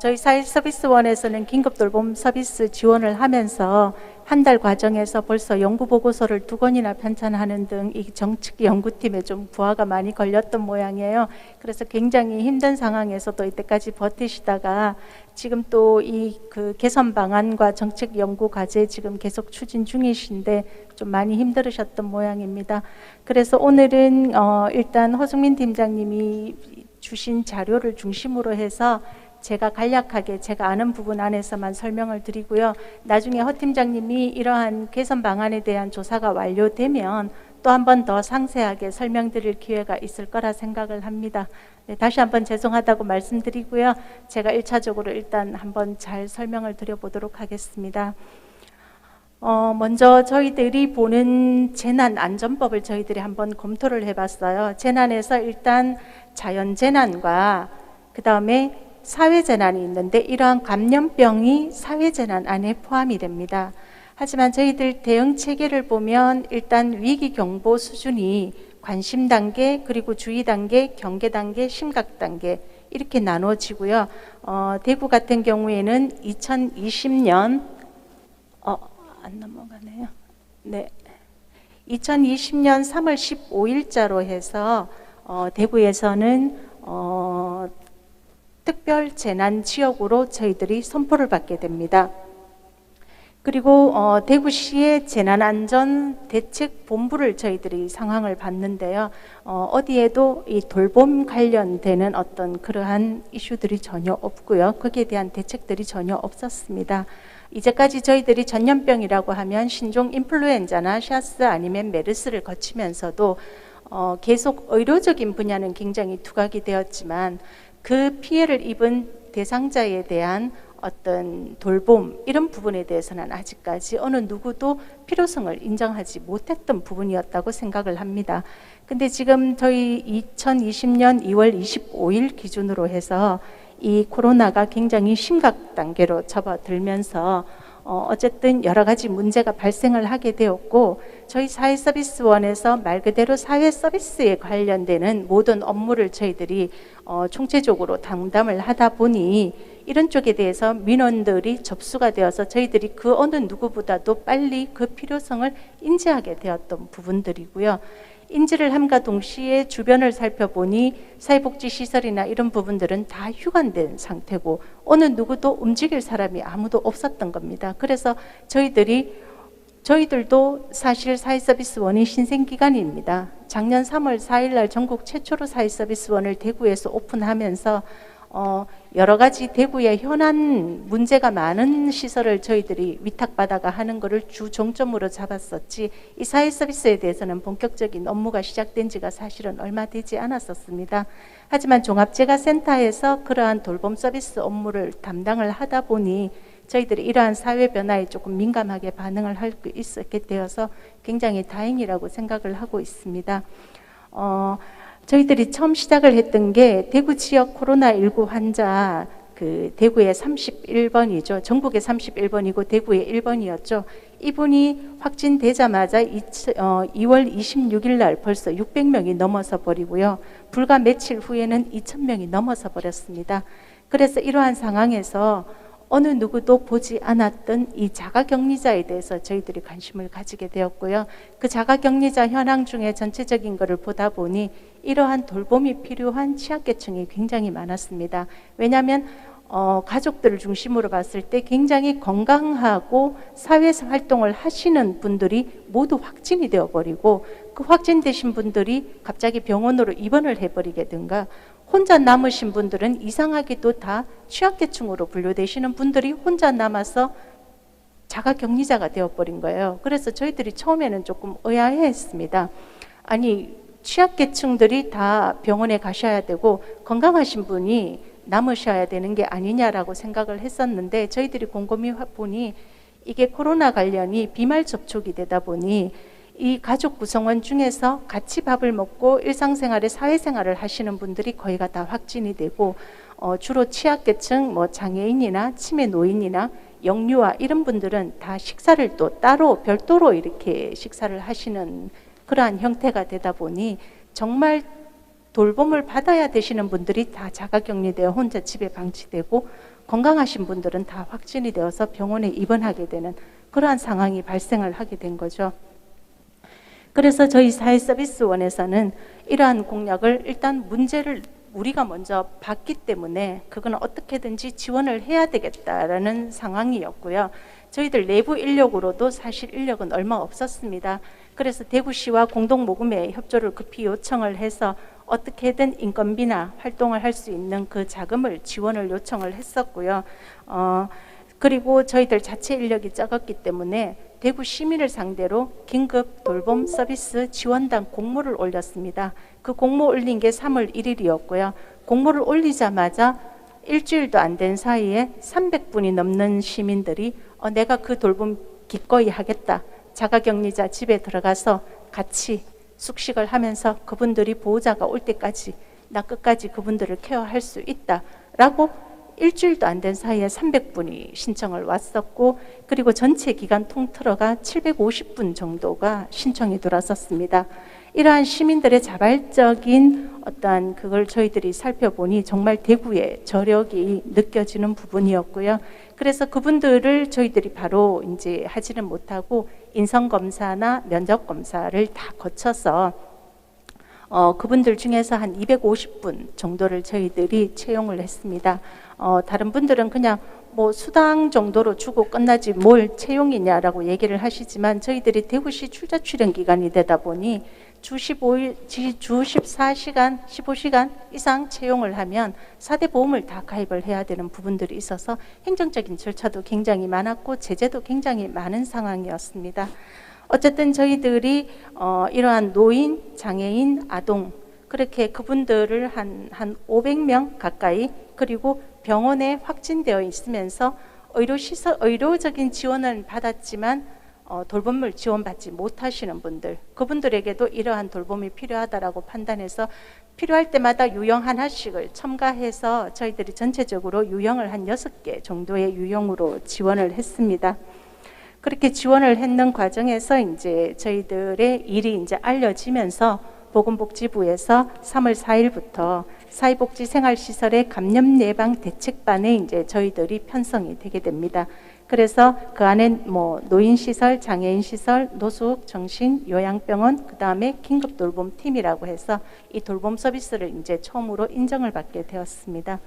저희 사회서비스원에서는 긴급 돌봄 서비스 지원을 하면서 한 달 과정에서 벌써 연구 보고서를 2권이나 편찬하는 등 이 정책 연구팀에 좀 부하가 많이 걸렸던 모양이에요. 그래서 굉장히 힘든 상황에서도 이때까지 버티시다가 지금 또 이 그 개선 방안과 정책 연구 과제 지금 계속 추진 중이신데 좀 많이 힘들으셨던 모양입니다. 그래서 오늘은 일단 허승민 팀장님이 주신 자료를 중심으로 해서 제가 간략하게 제가 아는 부분 안에서만 설명을 드리고요. 나중에 허 팀장님이 이러한 개선 방안에 대한 조사가 완료되면 또 한 번 더 상세하게 설명드릴 기회가 있을 거라 생각을 합니다. 네, 다시 한번 죄송하다고 말씀드리고요. 제가 1차적으로 일단 한번 잘 설명을 드려보도록 하겠습니다. 먼저 저희들이 보는 재난안전법을 저희들이 한번 검토를 해봤어요. 재난에서 일단 자연재난과 그 다음에 사회재난이 있는데 이러한 감염병이 사회재난 안에 포함이 됩니다. 하지만 저희들 대응 체계를 보면 일단 위기 경보 수준이 관심 단계, 그리고 주의 단계, 경계 단계, 심각 단계 이렇게 나눠지고요. 대구 같은 경우에는 2020년 안 넘어가네요. 네, 2020년 3월 15일자로 해서 대구에서는 특별 재난 지역으로 저희들이 선포를 받게 됩니다. 그리고 대구시의 재난안전대책본부를 저희들이 상황을 봤는데요. 어디에도 이 돌봄 관련되는 어떤 그러한 이슈들이 전혀 없고요. 거기에 대한 대책들이 전혀 없었습니다. 이제까지 저희들이 전염병이라고 하면 신종 인플루엔자나 샤스 아니면 메르스를 거치면서도 계속 의료적인 분야는 굉장히 두각이 되었지만 그 피해를 입은 대상자에 대한 어떤 돌봄 이런 부분에 대해서는 아직까지 어느 누구도 필요성을 인정하지 못했던 부분이었다고 생각을 합니다. 근데 지금 저희 2020년 2월 25일 기준으로 해서 이 코로나가 굉장히 심각 단계로 접어들면서 어쨌든 여러 가지 문제가 발생을 하게 되었고 저희 사회서비스원에서 말 그대로 사회서비스에 관련되는 모든 업무를 저희들이 총체적으로 담당을 하다 보니 이런 쪽에 대해서 민원들이 접수가 되어서 저희들이 그 어느 누구보다도 빨리 그 필요성을 인지하게 되었던 부분들이고요. 인지를 함과 동시에 주변을 살펴보니 사회복지시설이나 이런 부분들은 다 휴관된 상태고 어느 누구도 움직일 사람이 아무도 없었던 겁니다. 그래서 저희들도 사실 사회서비스원이 신생기관입니다. 작년 3월 4일 날 전국 최초로 사회서비스원을 대구에서 오픈하면서 여러 가지 대구에 현안 문제가 많은 시설을 저희들이 위탁받아가 하는 것을 주 정점으로 잡았었지 이 사회서비스에 대해서는 본격적인 업무가 시작된 지가 사실은 얼마 되지 않았었습니다. 하지만 종합재가센터에서 그러한 돌봄 서비스 업무를 담당을 하다 보니 저희들이 이러한 사회 변화에 조금 민감하게 반응을 할 수 있게 되어서 굉장히 다행이라고 생각을 하고 있습니다. 저희들이 처음 시작을 했던 게 대구 지역 코로나19 환자 그 대구에 31번이죠. 전국에 31번이고 대구에 1번이었죠. 이분이 확진되자마자 2월 26일 날 벌써 600명이 넘어서 버리고요. 불과 며칠 후에는 2,000명이 넘어서 버렸습니다. 그래서 이러한 상황에서 어느 누구도 보지 않았던 이 자가격리자에 대해서 저희들이 관심을 가지게 되었고요. 그 자가격리자 현황 중에 전체적인 것을 보다 보니 이러한 돌봄이 필요한 취약계층이 굉장히 많았습니다. 왜냐하면 가족들을 중심으로 봤을 때 굉장히 건강하고 사회에서 활동을 하시는 분들이 모두 확진이 되어버리고 그 확진되신 분들이 갑자기 병원으로 입원을 해버리게든가 혼자 남으신 분들은 이상하게도 다 취약계층으로 분류되시는 분들이 혼자 남아서 자가격리자가 되어버린 거예요. 그래서 저희들이 처음에는 조금 의아해했습니다. 아니 취약계층들이 다 병원에 가셔야 되고 건강하신 분이 남으셔야 되는 게 아니냐라고 생각을 했었는데 저희들이 곰곰이 보니 이게 코로나 관련이 비말 접촉이 되다 보니 이 가족 구성원 중에서 같이 밥을 먹고 일상생활에 사회생활을 하시는 분들이 거의가 다 확진이 되고 주로 취약계층 장애인이나 치매 노인이나 영유아 이런 분들은 다 식사를 또 따로 별도로 이렇게 식사를 하시는 그러한 형태가 되다 보니 정말 돌봄을 받아야 되시는 분들이 다 자가격리되어 혼자 집에 방치되고 건강하신 분들은 다 확진이 되어서 병원에 입원하게 되는 그러한 상황이 발생을 하게 된 거죠. 그래서 저희 사회서비스원에서는 이러한 공약을 일단 문제를 우리가 먼저 봤기 때문에 그건 어떻게든지 지원을 해야 되겠다라는 상황이었고요. 저희들 내부 인력으로도 사실 인력은 얼마 없었습니다. 그래서 대구시와 공동모금회 협조를 급히 요청을 해서 어떻게든 인건비나 활동을 할 수 있는 그 자금을 지원을 요청을 했었고요. 그리고 저희들 자체 인력이 적었기 때문에 대구 시민을 상대로 긴급 돌봄 서비스 지원단 공모를 올렸습니다. 그 공모 올린 게 3월 1일이었고요. 공모를 올리자마자 일주일도 안 된 사이에 300분이 넘는 시민들이 내가 그 돌봄 기꺼이 하겠다. 자가격리자 집에 들어가서 같이 숙식을 하면서 그분들이 보호자가 올 때까지 나 끝까지 그분들을 케어할 수 있다라고 일주일도 안 된 사이에 300분이 신청을 왔었고 그리고 전체 기간 통틀어가 750분 정도가 신청이 들어왔었습니다. 이러한 시민들의 자발적인 어떠한 그걸 저희들이 살펴보니 정말 대구의 저력이 느껴지는 부분이었고요. 그래서 그분들을 저희들이 바로 이제 하지는 못하고 인성검사나 면접검사를 다 거쳐서 그분들 중에서 한 250분 정도를 저희들이 채용을 했습니다. 다른 분들은 그냥 수당 정도로 주고 끝나지 뭘 채용이냐라고 얘기를 하시지만 저희들이 대구시 출자 출연 기간이 되다 보니 주 14시간, 15시간 이상 채용을 하면 4대 보험을 다 가입을 해야 되는 부분들이 있어서 행정적인 절차도 굉장히 많았고 제재도 굉장히 많은 상황이었습니다. 어쨌든 저희들이 이러한 노인, 장애인, 아동 그렇게 그분들을 한 500명 가까이 그리고 병원에 확진되어 있으면서 의료적인 지원을 받았지만 돌봄을 지원받지 못하시는 분들 그분들에게도 이러한 돌봄이 필요하다라고 판단해서 필요할 때마다 유형 하나씩을 첨가해서 저희들이 전체적으로 유형을 한 6개 정도의 유형으로 지원을 했습니다. 그렇게 지원을 했는 과정에서 이제 저희들의 일이 이제 알려지면서 보건복지부에서 3월 4일부터 사회복지생활시설의 감염 예방 대책반에 이제 저희들이 편성이 되게 됩니다. 그래서 그 안에 뭐 노인시설, 장애인시설, 노숙, 정신, 요양병원, 그 다음에 긴급 돌봄 팀이라고 해서 이 돌봄 서비스를 이제 처음으로 인정을 받게 되었습니다.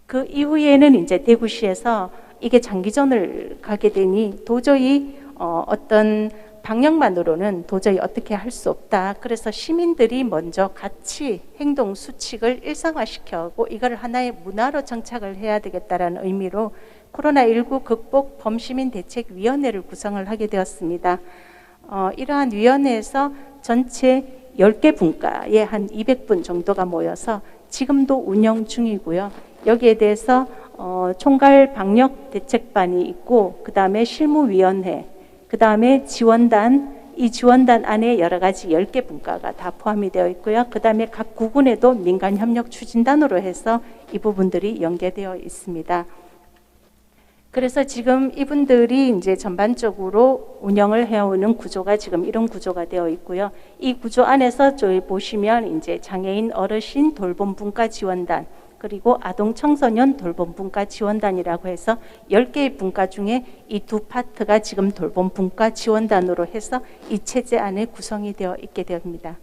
그 이후에는 이제 대구시에서 이게 장기전을 가게 되니 도저히 어떤 방역만으로는 도저히 어떻게 할 수 없다. 그래서 시민들이 먼저 같이 행동 수칙을 일상화시켜고 이걸 하나의 문화로 정착을 해야 되겠다라는 의미로 코로나19 극복 범시민 대책위원회를 구성을 하게 되었습니다. 이러한 위원회에서 전체 10개 분과에 한 200분 정도가 모여서 지금도 운영 중이고요. 여기에 대해서 총괄 방역 대책반이 있고 그 다음에 실무위원회, 그 다음에 지원단, 이 지원단 안에 여러 가지 10개 분과가 다 포함이 되어 있고요. 그 다음에 각 구군에도 민간협력 추진단으로 해서 이 부분들이 연계되어 있습니다. 그래서 지금 이분들이 이제 전반적으로 운영을 해오는 구조가 지금 이런 구조가 되어 있고요. 이 구조 안에서 저희 보시면 이제 장애인 어르신 돌봄 분과 지원단, 그리고 아동 청소년 돌봄 분과 지원단이라고 해서 10개의 분과 중에 이 두 파트가 지금 돌봄 분과 지원단으로 해서 이 체제 안에 구성이 되어 있게 됩니다.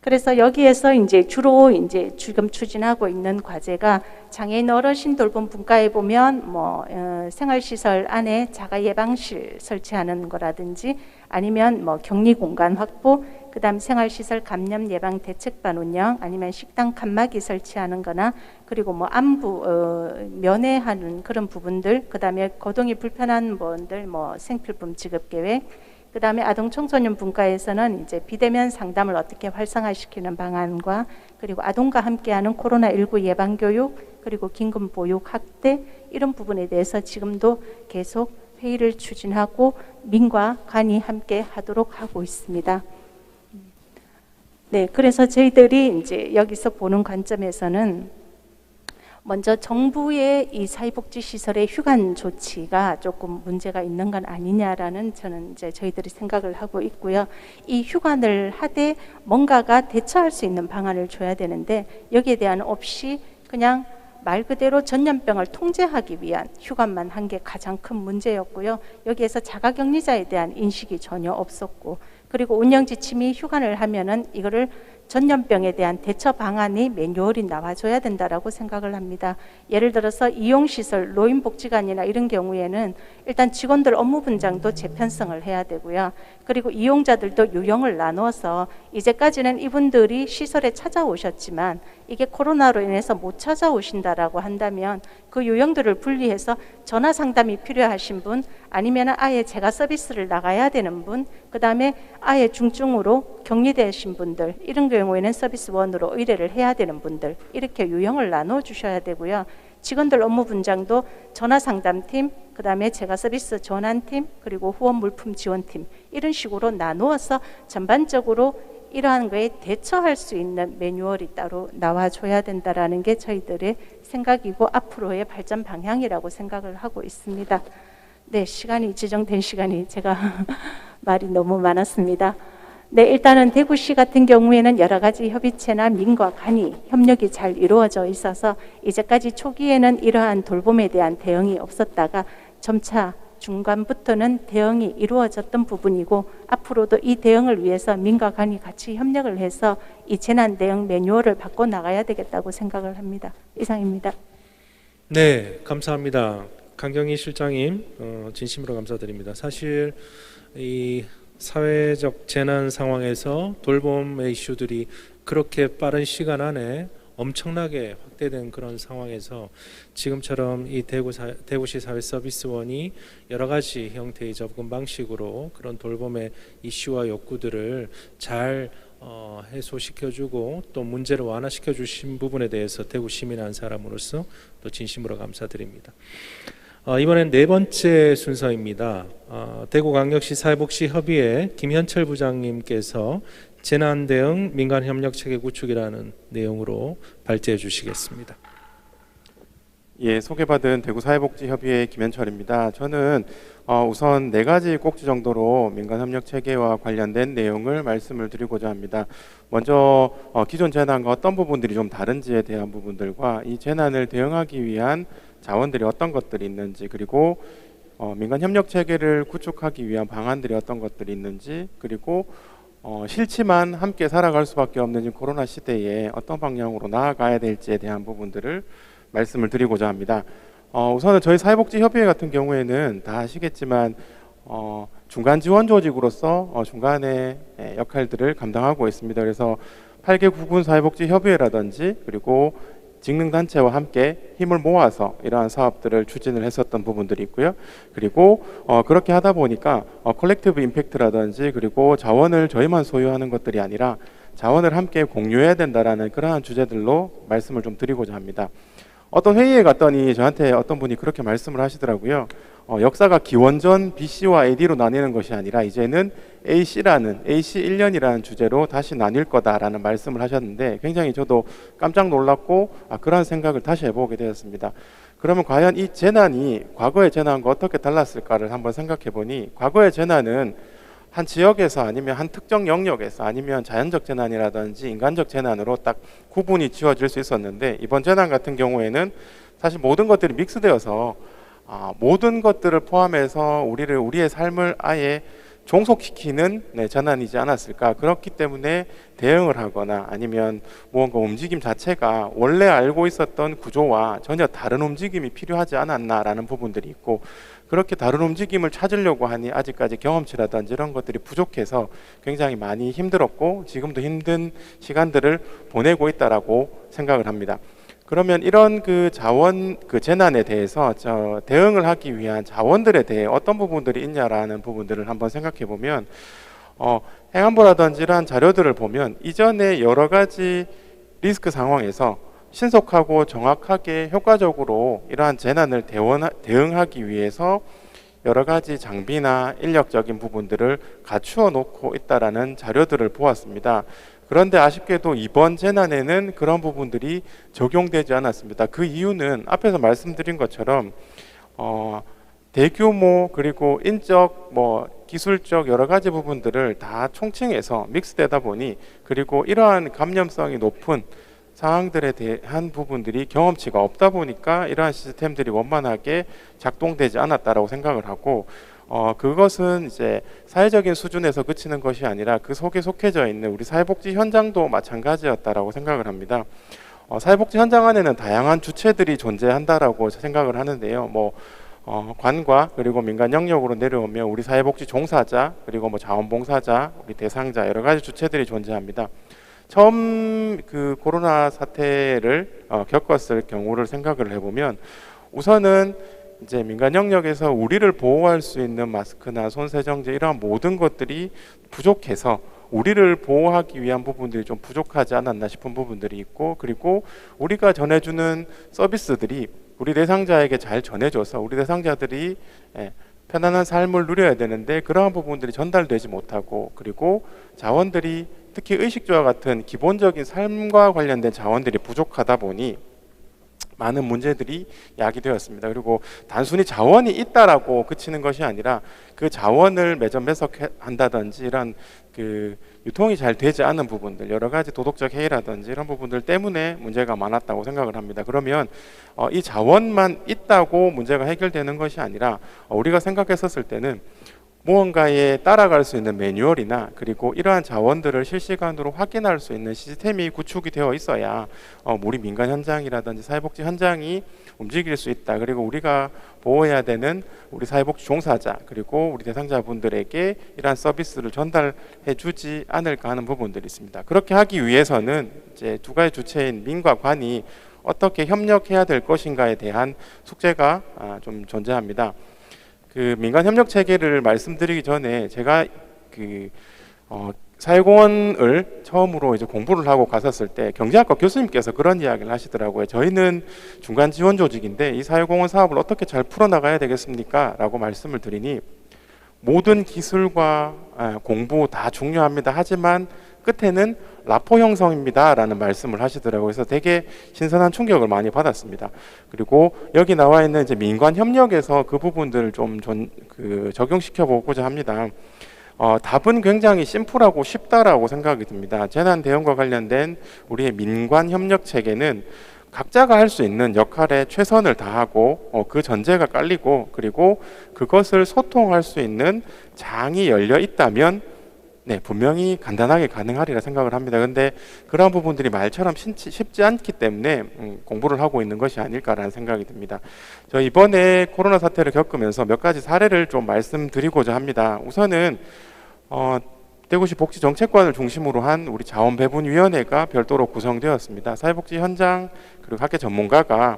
그래서 여기에서 이제 주로 이제 지금 추진하고 있는 과제가 장애인 어르신 돌봄 분과에 보면 생활시설 안에 자가 예방실 설치하는 거라든지 아니면 격리 공간 확보, 그다음 생활시설 감염 예방 대책반 운영, 아니면 식당 칸막이 설치하는 거나 그리고 안부 면회하는 그런 부분들, 그다음에 거동이 불편한 분들 생필품 지급 계획, 그 다음에 아동 청소년 분과에서는 이제 비대면 상담을 어떻게 활성화시키는 방안과 그리고 아동과 함께하는 코로나19 예방 교육, 그리고 긴급 보육 학대 이런 부분에 대해서 지금도 계속 회의를 추진하고 민과 간이 함께 하도록 하고 있습니다. 네, 그래서 저희들이 이제 여기서 보는 관점에서는 먼저 정부의 이 사회복지시설의 휴관 조치가 조금 문제가 있는 건 아니냐라는 저는 이제 저희들이 생각을 하고 있고요. 이 휴관을 하되 뭔가가 대처할 수 있는 방안을 줘야 되는데 여기에 대한 없이 그냥 말 그대로 전염병을 통제하기 위한 휴관만 한 게 가장 큰 문제였고요. 여기에서 자가격리자에 대한 인식이 전혀 없었고, 그리고 운영 지침이 휴관을 하면은 이거를 전염병에 대한 대처 방안이 매뉴얼이 나와줘야 된다라고 생각을 합니다. 예를 들어서 이용시설, 노인복지관이나 이런 경우에는 일단 직원들 업무 분장도 재편성을 해야 되고요. 그리고 이용자들도 유형을 나눠서 이제까지는 이분들이 시설에 찾아오셨지만 이게 코로나로 인해서 못 찾아오신다라고 한다면 그 유형들을 분리해서 전화 상담이 필요하신 분, 아니면 아예 제가 서비스를 나가야 되는 분, 그 다음에 아예 중증으로 격리되신 분들, 이런 경우에는 서비스원으로 의뢰를 해야 되는 분들, 이렇게 유형을 나눠 주셔야 되고요. 직원들 업무 분장도 전화 상담팀, 그 다음에 제가 서비스 전환팀, 그리고 후원 물품 지원팀, 이런 식으로 나누어서 전반적으로 이러한 거에 대처할 수 있는 매뉴얼이 따로 나와줘야 된다라는 게 저희들의 생각이고 앞으로의 발전 방향이라고 생각을 하고 있습니다. 네, 시간이 지정된 시간이 제가 말이 너무 많았습니다. 네, 일단은 대구시 같은 경우에는 여러 가지 협의체나 민과 간이 협력이 잘 이루어져 있어서 이제까지 초기에는 이러한 돌봄에 대한 대응이 없었다가 점차 중간부터는 대응이 이루어졌던 부분이고 앞으로도 이 대응을 위해서 민과 간이 같이 협력을 해서 이 재난 대응 매뉴얼을 바꿔 나가야 되겠다고 생각을 합니다. 이상입니다. 네, 감사합니다. 강경희 실장님, 진심으로 감사드립니다. 사실 이 사회적 재난 상황에서 돌봄의 이슈들이 그렇게 빠른 시간 안에 엄청나게 확대된 그런 상황에서 지금처럼 이 대구시 사회서비스원이 여러 가지 형태의 접근 방식으로 그런 돌봄의 이슈와 욕구들을 잘 해소시켜주고 또 문제를 완화시켜 주신 부분에 대해서 대구 시민 한 사람으로서 또 진심으로 감사드립니다. 이번엔 네 번째 순서입니다. 대구광역시 사회복지협의회 김현철 부장님께서 재난 대응 민간 협력 체계 구축이라는 내용으로 발제해 주시겠습니다. 예, 소개받은 대구사회복지협의회 김현철입니다. 저는 우선 네 가지 꼭지 정도로 민간협력 체계와 관련된 내용을 말씀을 드리고자 합니다. 먼저 기존 재난과 어떤 부분들이 좀 다른지에 대한 부분들과 이 재난을 대응하기 위한 자원들이 어떤 것들이 있는지, 그리고 민간협력 체계를 구축하기 위한 방안들이 어떤 것들이 있는지, 그리고 싫지만 함께 살아갈 수밖에 없는 이 코로나 시대에 어떤 방향으로 나아가야 될지에 대한 부분들을 말씀을 드리고자 합니다. 우선은 저희 사회복지협의회 같은 경우에는 다 아시겠지만 중간 지원 조직으로서 중간의 역할들을 감당하고 있습니다. 그래서 8개 구군 사회복지협의회라든지 그리고 직능단체와 함께 힘을 모아서 이러한 사업들을 추진을 했었던 부분들이 있고요. 그리고 그렇게 하다 보니까 컬렉티브 임팩트라든지 그리고 자원을 저희만 소유하는 것들이 아니라 자원을 함께 공유해야 된다라는 그러한 주제들로 말씀을 좀 드리고자 합니다. 어떤 회의에 갔더니 저한테 어떤 분이 그렇게 말씀을 하시더라고요. 역사가 기원전 BC와 AD로 나뉘는 것이 아니라 이제는 AC 1년이라는 주제로 다시 나뉠 거다라는 말씀을 하셨는데 굉장히 저도 깜짝 놀랐고 그런 생각을 다시 해보게 되었습니다. 그러면 과연 이 재난이 과거의 재난과 어떻게 달랐을까를 한번 생각해 보니, 과거의 재난은 한 지역에서 아니면 한 특정 영역에서 아니면 자연적 재난이라든지 인간적 재난으로 딱 구분이 지어질 수 있었는데, 이번 재난 같은 경우에는 사실 모든 것들이 믹스되어서 모든 것들을 포함해서 우리의 삶을 아예 종속시키는 재난이지 않았을까. 그렇기 때문에 대응을 하거나 아니면 무언가 움직임 자체가 원래 알고 있었던 구조와 전혀 다른 움직임이 필요하지 않았나라는 부분들이 있고, 그렇게 다른 움직임을 찾으려고 하니 아직까지 경험치라든지 이런 것들이 부족해서 굉장히 많이 힘들었고 지금도 힘든 시간들을 보내고 있다라고 생각을 합니다. 그러면 이런 그 재난에 대해서 대응을 하기 위한 자원들에 대해 어떤 부분들이 있냐라는 부분들을 한번 생각해 보면, 행안부라든지 이러한 자료들을 보면 이전에 여러 가지 리스크 상황에서 신속하고 정확하게 효과적으로 이러한 재난을 대응하기 위해서 여러 가지 장비나 인력적인 부분들을 갖추어 놓고 있다라는 자료들을 보았습니다. 그런데 아쉽게도 이번 재난에는 그런 부분들이 적용되지 않았습니다. 그 이유는 앞에서 말씀드린 것처럼 대규모 그리고 인적 기술적 여러 가지 부분들을 다 총칭해서 믹스되다 보니, 그리고 이러한 감염성이 높은 상황들에 대한 부분들이 경험치가 없다 보니까 이러한 시스템들이 원만하게 작동되지 않았다라고 생각을 하고, 그것은 이제 사회적인 수준에서 그치는 것이 아니라 그 속에 속해져 있는 우리 사회복지 현장도 마찬가지였다라고 생각을 합니다. 사회복지 현장 안에는 다양한 주체들이 존재한다라고 생각을 하는데요. 관과 그리고 민간 영역으로 내려오면 우리 사회복지 종사자 그리고 자원봉사자, 우리 대상자 여러 가지 주체들이 존재합니다. 처음 그 코로나 사태를 겪었을 경우를 생각을 해보면, 우선은 이제 민간 영역에서 우리를 보호할 수 있는 마스크나 손세정제 이러한 모든 것들이 부족해서 우리를 보호하기 위한 부분들이 좀 부족하지 않았나 싶은 부분들이 있고, 그리고 우리가 전해주는 서비스들이 우리 대상자에게 잘 전해줘서 우리 대상자들이 편안한 삶을 누려야 되는데 그러한 부분들이 전달되지 못하고, 그리고 자원들이 특히 의식주와 같은 기본적인 삶과 관련된 자원들이 부족하다 보니 많은 문제들이 야기되었습니다. 그리고 단순히 자원이 있다라고 그치는 것이 아니라 그 자원을 매점매석한다든지 이런 그 유통이 잘 되지 않은 부분들, 여러 가지 도덕적 해이라든지 이런 부분들 때문에 문제가 많았다고 생각을 합니다. 그러면 이 자원만 있다고 문제가 해결되는 것이 아니라 우리가 생각했었을 때는 무언가에 따라갈 수 있는 매뉴얼이나 그리고 이러한 자원들을 실시간으로 확인할 수 있는 시스템이 구축이 되어 있어야 우리 민간 현장이라든지 사회복지 현장이 움직일 수 있다. 그리고 우리가 보호해야 되는 우리 사회복지 종사자 그리고 우리 대상자분들에게 이러한 서비스를 전달해 주지 않을까 하는 부분들이 있습니다. 그렇게 하기 위해서는 이제 두 가지 주체인 민과 관이 어떻게 협력해야 될 것인가에 대한 숙제가 좀 존재합니다. 그 민간 협력 체계를 말씀드리기 전에 제가 사회공헌을 처음으로 이제 공부를 하고 갔었을 때 경제학과 교수님께서 그런 이야기를 하시더라고요. 저희는 중간 지원 조직인데 이 사회공헌 사업을 어떻게 잘 풀어나가야 되겠습니까? 라고 말씀을 드리니 모든 기술과 공부 다 중요합니다. 하지만 끝에는 라포 형성입니다. 라는 말씀을 하시더라고요. 그래서 되게 신선한 충격을 많이 받았습니다. 그리고 여기 나와 있는 이제 민관 협력에서 그 부분들을 좀 적용시켜 보고자 합니다. 답은 굉장히 심플하고 쉽다라고 생각이 듭니다. 재난 대응과 관련된 우리의 민관 협력 체계는 각자가 할 수 있는 역할에 최선을 다하고 그 전제가 깔리고 그리고 그것을 소통할 수 있는 장이 열려 있다면 분명히 간단하게 가능하리라 생각을 합니다. 근데 그러한 부분들이 말처럼 쉽지 않기 때문에 공부를 하고 있는 것이 아닐까라는 생각이 듭니다. 저 이번에 코로나 사태를 겪으면서 몇 가지 사례를 좀 말씀드리고자 합니다. 우선은 대구시 복지정책관을 중심으로 한 우리 자원배분위원회가 별도로 구성되었습니다. 사회복지 현장 그리고 학계 전문가가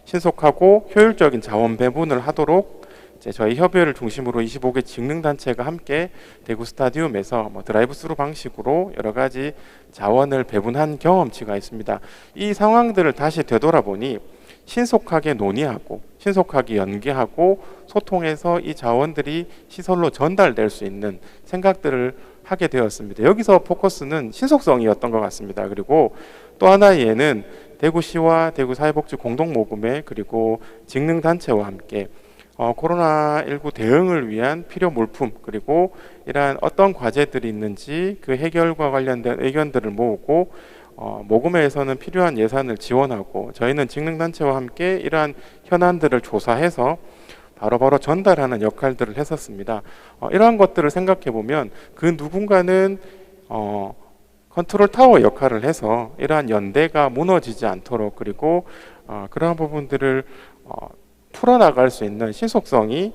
신속하고 효율적인 자원배분을 하도록 이제 저희 협의회를 중심으로 25개 직능단체가 함께 대구 스타디움에서 드라이브스루 방식으로 여러 가지 자원을 배분한 경험치가 있습니다. 이 상황들을 다시 되돌아보니 신속하게 논의하고 신속하게 연계하고 소통해서 이 자원들이 시설로 전달될 수 있는 생각들을 하게 되었습니다. 여기서 포커스는 신속성이었던 것 같습니다. 그리고 또 하나의 예는 대구시와 대구사회복지 공동모금회 그리고 직능단체와 함께 코로나19 대응을 위한 필요 물품 그리고 이러한 어떤 과제들이 있는지 그 해결과 관련된 의견들을 모으고 모금회에서는 필요한 예산을 지원하고 저희는 직능단체와 함께 이러한 현안들을 조사해서 바로바로 전달하는 역할들을 했었습니다. 이러한 것들을 생각해 보면 그 누군가는 컨트롤 타워 역할을 해서 이러한 연대가 무너지지 않도록 그리고 그러한 부분들을 풀어나갈 수 있는 신속성이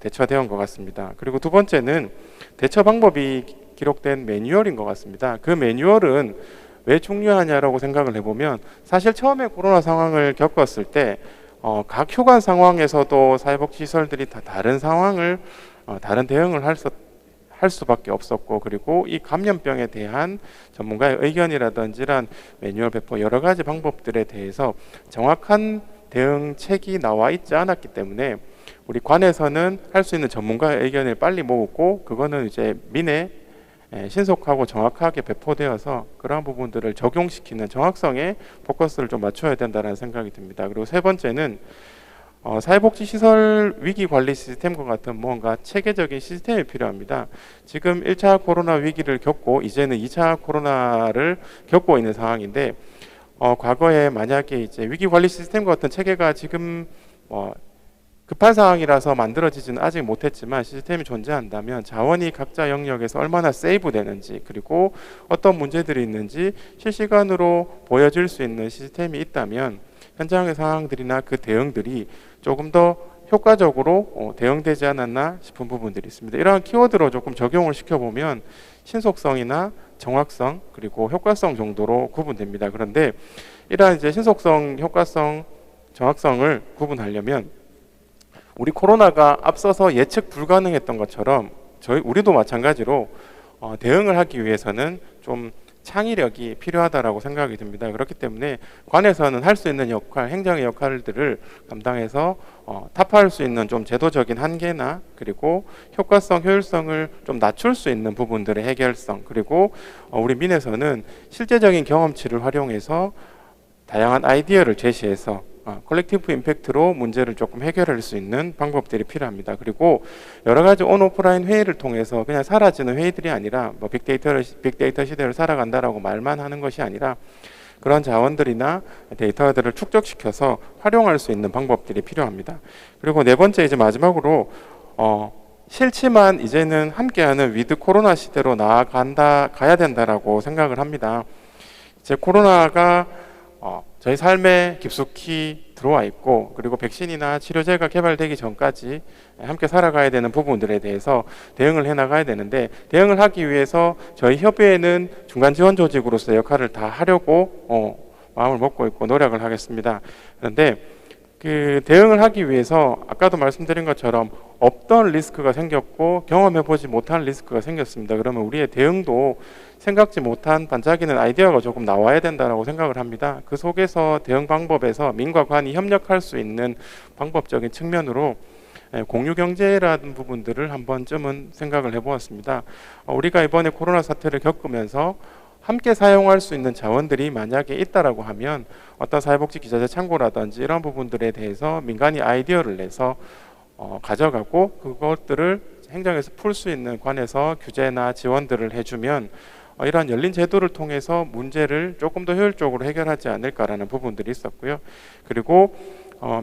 대처되어 것 같습니다. 그리고 두 번째는 대처 방법이 기록된 매뉴얼인 것 같습니다. 그 매뉴얼은 왜 중요하냐라고 생각을 해보면 사실 처음에 코로나 상황을 겪었을 때 각 휴관 상황에서도 사회복지시설들이 다 다른 상황을 다른 대응을 할 수밖에 없었고 그리고 이 감염병에 대한 전문가의 의견이라든지 이런 매뉴얼 배포 여러 가지 방법들에 대해서 정확한 대응책이 나와 있지 않았기 때문에 우리 관에서는 할 수 있는 전문가의 의견을 빨리 모으고 그거는 이제 민에 신속하고 정확하게 배포되어서 그러한 부분들을 적용시키는 정확성에 포커스를 좀 맞춰야 된다는 생각이 듭니다. 그리고 세 번째는 사회복지시설 위기관리 시스템과 같은 뭔가 체계적인 시스템이 필요합니다. 지금 1차 코로나 위기를 겪고 이제는 2차 코로나를 겪고 있는 상황인데 과거에 만약에 이제 위기관리 시스템과 같은 체계가 지금 급한 상황이라서 만들어지지는 아직 못했지만 시스템이 존재한다면 자원이 각자 영역에서 얼마나 세이브 되는지 그리고 어떤 문제들이 있는지 실시간으로 보여줄 수 있는 시스템이 있다면 현장의 상황들이나 그 대응들이 조금 더 효과적으로 대응되지 않았나 싶은 부분들이 있습니다. 이러한 키워드로 조금 적용을 시켜보면 신속성이나 정확성 그리고 효과성 정도로 구분됩니다. 그런데 이러한 이제 신속성, 효과성, 정확성을 구분하려면 우리 코로나가 앞서서 예측 불가능했던 것처럼 우리도 마찬가지로 대응을 하기 위해서는 좀 창의력이 필요하다라고 생각이 듭니다. 그렇기 때문에 관에서는 할 수 있는 역할, 행정의 역할들을 감당해서 타파할 수 있는 좀 제도적인 한계나 그리고 효과성, 효율성을 좀 낮출 수 있는 부분들의 해결성 그리고 우리 민에서는 실제적인 경험치를 활용해서 다양한 아이디어를 제시해서 컬렉티브 임팩트로 문제를 조금 해결할 수 있는 방법들이 필요합니다. 그리고 여러 가지 온오프라인 회의를 통해서 그냥 사라지는 회의들이 아니라 빅데이터 시대를 살아간다라고 말만 하는 것이 아니라 그런 자원들이나 데이터들을 축적시켜서 활용할 수 있는 방법들이 필요합니다. 그리고 네 번째 이제 마지막으로 싫지만 이제는 함께하는 위드 코로나 시대로 가야 된다라고 생각을 합니다. 이제 코로나가 저희 삶에 깊숙이 들어와 있고 그리고 백신이나 치료제가 개발되기 전까지 함께 살아가야 되는 부분들에 대해서 대응을 해나가야 되는데 대응을 하기 위해서 저희 협의회는 중간 지원 조직으로서 역할을 다 하려고 마음을 먹고 있고 노력을 하겠습니다. 그런데 그 대응을 하기 위해서 아까도 말씀드린 것처럼 없던 리스크가 생겼고 경험해보지 못한 리스크가 생겼습니다. 그러면 우리의 대응도 생각지 못한 반짝이는 아이디어가 조금 나와야 된다고 생각을 합니다. 그 속에서 대응 방법에서 민과 관이 협력할 수 있는 방법적인 측면으로 공유경제라는 부분들을 한 번쯤은 생각을 해보았습니다. 우리가 이번에 코로나 사태를 겪으면서 함께 사용할 수 있는 자원들이 만약에 있다라고 하면 어떤 사회복지 기자재 창고라든지 이런 부분들에 대해서 민간이 아이디어를 내서 가져가고 그것들을 행정에서 풀 수 있는 관에서 규제나 지원들을 해주면 이러한 열린 제도를 통해서 문제를 조금 더 효율적으로 해결하지 않을까라는 부분들이 있었고요. 그리고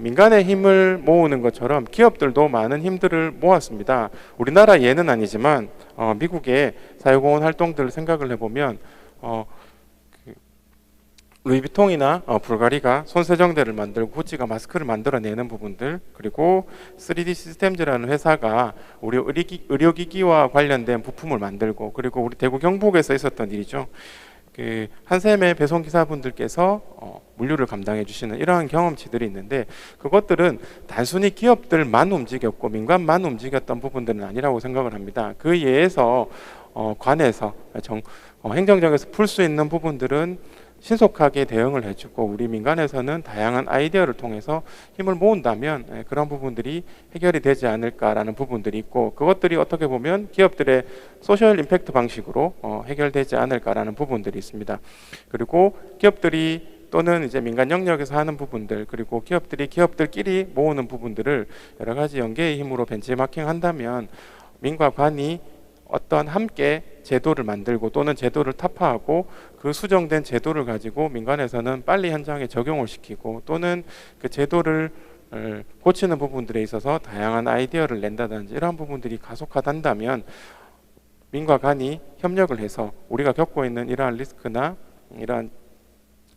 민간의 힘을 모으는 것처럼 기업들도 많은 힘들을 모았습니다. 우리나라 예는 아니지만 미국의 사회공헌 활동들을 생각을 해보면 루이비통이나 불가리가 손세정대를 만들고 구찌가 마스크를 만들어내는 부분들, 그리고 3D 시스템즈라는 회사가 우리 의료기기와 관련된 부품을 만들고, 그리고 우리 대구 경북에서 있었던 일이죠. 그 한샘의 배송기사분들께서 물류를 감당해 주시는 이러한 경험치들이 있는데, 그것들은 단순히 기업들만 움직였고 민간만 움직였던 부분들은 아니라고 생각을 합니다. 그 예에서 관에서 행정정에서 풀 수 있는 부분들은 신속하게 대응을 해주고, 우리 민간에서는 다양한 아이디어를 통해서 힘을 모은다면 그런 부분들이 해결이 되지 않을까라는 부분들이 있고, 그것들이 어떻게 보면 기업들의 소셜 임팩트 방식으로 해결되지 않을까라는 부분들이 있습니다. 그리고 기업들이 또는 이제 민간 영역에서 하는 부분들, 그리고 기업들이 기업들끼리 모으는 부분들을 여러 가지 연계의 힘으로 벤치마킹 한다면 민과 관이 어떤 함께 제도를 만들고 또는 제도를 타파하고 그 수정된 제도를 가지고 민간에서는 빨리 현장에 적용을 시키고, 또는 그 제도를 고치는 부분들에 있어서 다양한 아이디어를 낸다든지 이러한 부분들이 가속화된다면 민과 관이 협력을 해서 우리가 겪고 있는 이러한 리스크나 이러한